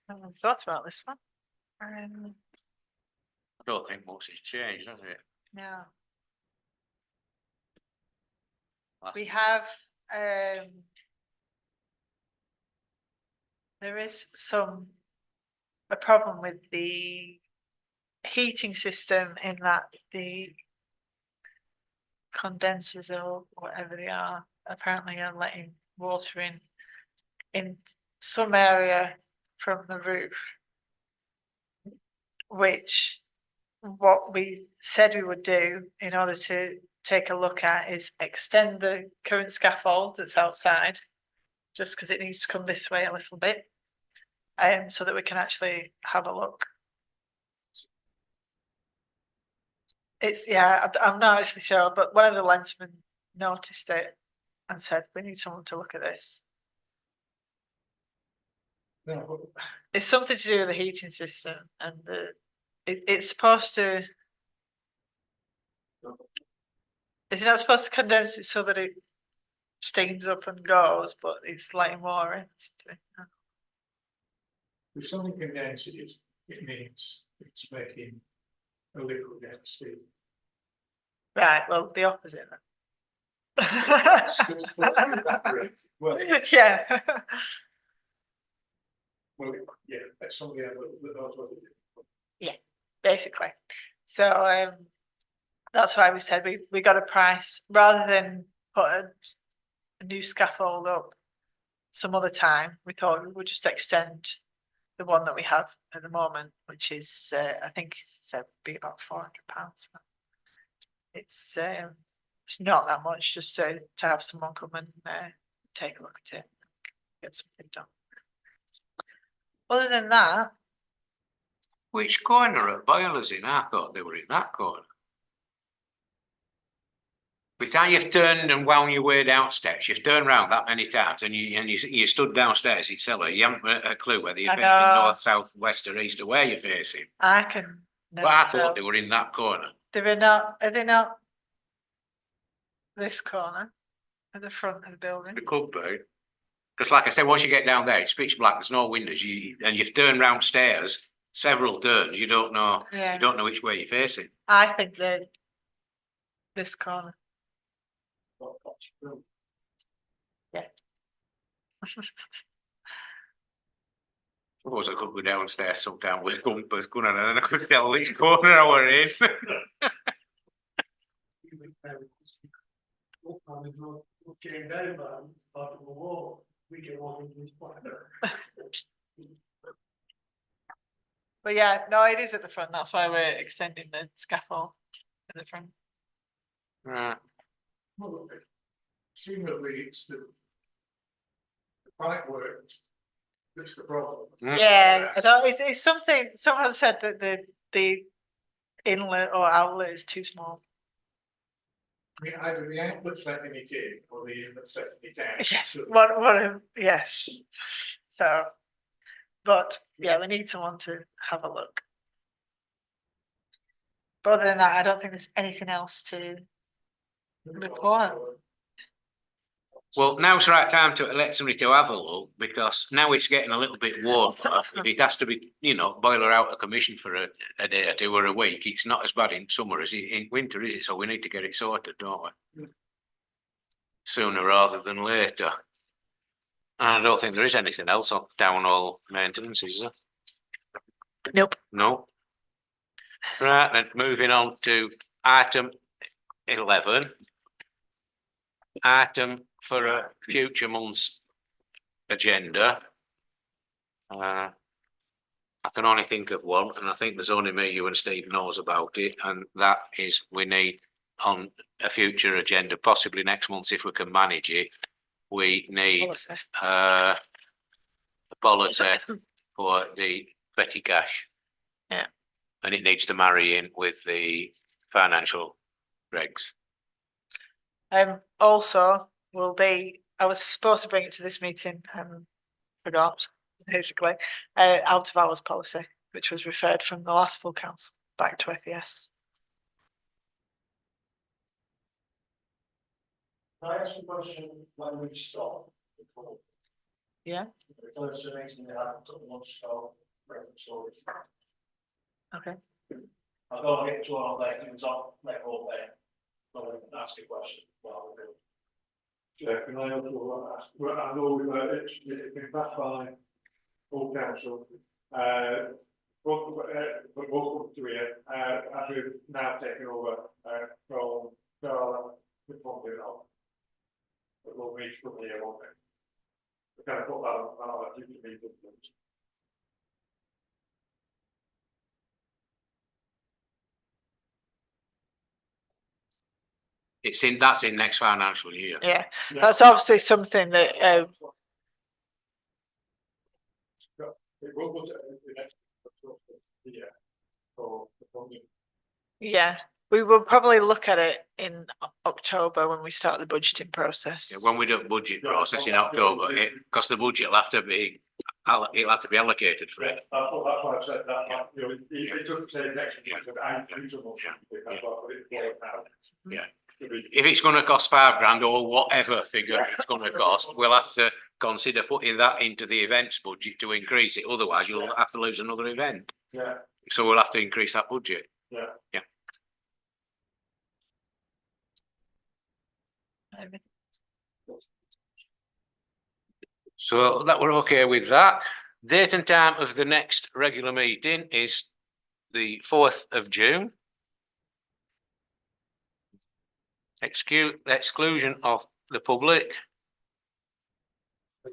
haven't thought about this one. I don't think much has changed, has it? No. We have, there is a problem with the heating system in that the condensers or whatever they are apparently are letting water in some area from the roof. Which what we said we would do in order to take a look at is extend the current scaffold that's outside. Just because it needs to come this way a little bit. So that we can actually have a look. It's, yeah, I'm not actually sure, but one of the lensmen noticed it and said, we need someone to look at this. It's something to do with the heating system and it's supposed to. Is it not supposed to condense it so that it steams up and goes, but it's letting water in? If something condenses, it means it's making a liquid out of steam. Right, well, the opposite then. Well, Yeah. well, yeah, that's something that knows what it is. Basically. So that's why we said we got a price rather than put a new scaffold up some other time. We thought we would just extend the one that we have at the moment, which is I think it's be about £400. It's not that much, just to have someone come and take a look at it, get something done. Other than that, Which corner are boilers in? I thought they were in that corner. By the time you've turned and wound your way downstairs, you've turned round that many times and you stood downstairs in cellar, you haven't a clue whether you're I facing know. north, south, west or east or where you're facing. I can. But I thought they were in that corner. They're not. Are they not? This corner, at the front of the building. They could be. Because like I said, once you get down there, it's pitch black, there's no windows, and you've turned round stairs several turns, you don't know Yeah, which way you're facing. I think they're this corner. Yeah. Suppose I could go downstairs sometime with compass, couldn't I? And then I could tell which corner I were in. But yeah, no, it is at the front. That's why we're extending the scaffold at the front. Right. Well, presumably it's the pipe work that's the problem. Yeah, I don't, it's something. Someone said that the inlet or outlet is too small. I mean, either the outlet's letting it in or the inlet's letting it out. Yes, So- yes. So, but yeah, we need someone to have a look. But other than that, I don't think there's anything else to report. Well, now's the right time to let somebody to have a look, because now it's getting a little bit warmer. If it has to be, boiler out of commission for a day or two or a week, it's not as bad in summer as in winter, is it? So we need to get it sorted, don't we? Sooner rather than later. And I don't think there is anything else on town hall maintenance, is there? Nope. No. Right, then moving on to item 11. Item for a future month's agenda. I can only think of one, and I think there's only me, you and Steve knows about it, and that is we need on a future agenda, possibly next month if we can manage it, we need Policy. a policy for the petty cash. Yeah. And it needs to marry in with the financial regs. Also, will be I was supposed to bring it to this meeting and forgot, basically, out of hours policy, which was referred from the last full council back to FES. Can I ask a question when we stop? Yeah. The first meeting we had a couple months ago, reference to it. Okay. I don't get to all that, things on record there. So I can ask a question while we're doing. Yeah, can I also ask, well, I know it's been passed by full council, but welcome to here, as we've now taken over, from Carla, the funding of. But we'll reach from here, won't we? We kind of put that on our future meeting. That's in next financial year. Yeah, that's obviously something that, It will go to the next. Yeah. So, the funding. yeah, we will probably look at it in October when we start the budgeting process. Yeah, when we do budget process in October, because the budget will have to be, it'll have to be allocated for it. That's why I've said that, like, you know, it doesn't say next Yeah. week, but I'm reasonable. That's why I put it forward now. Yeah. If it's gonna cost £5,000 or whatever figure it's gonna cost, we'll have to consider putting that into the events budget to increase it, otherwise you'll have to lose another event. Yeah, So we'll have to increase that budget. yeah. So that we're okay with that. Date and time of the next regular meeting is the 4th of June. Exclusion of the public.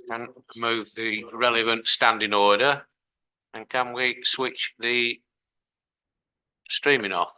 And move the relevant standing order. And can we switch the streaming off?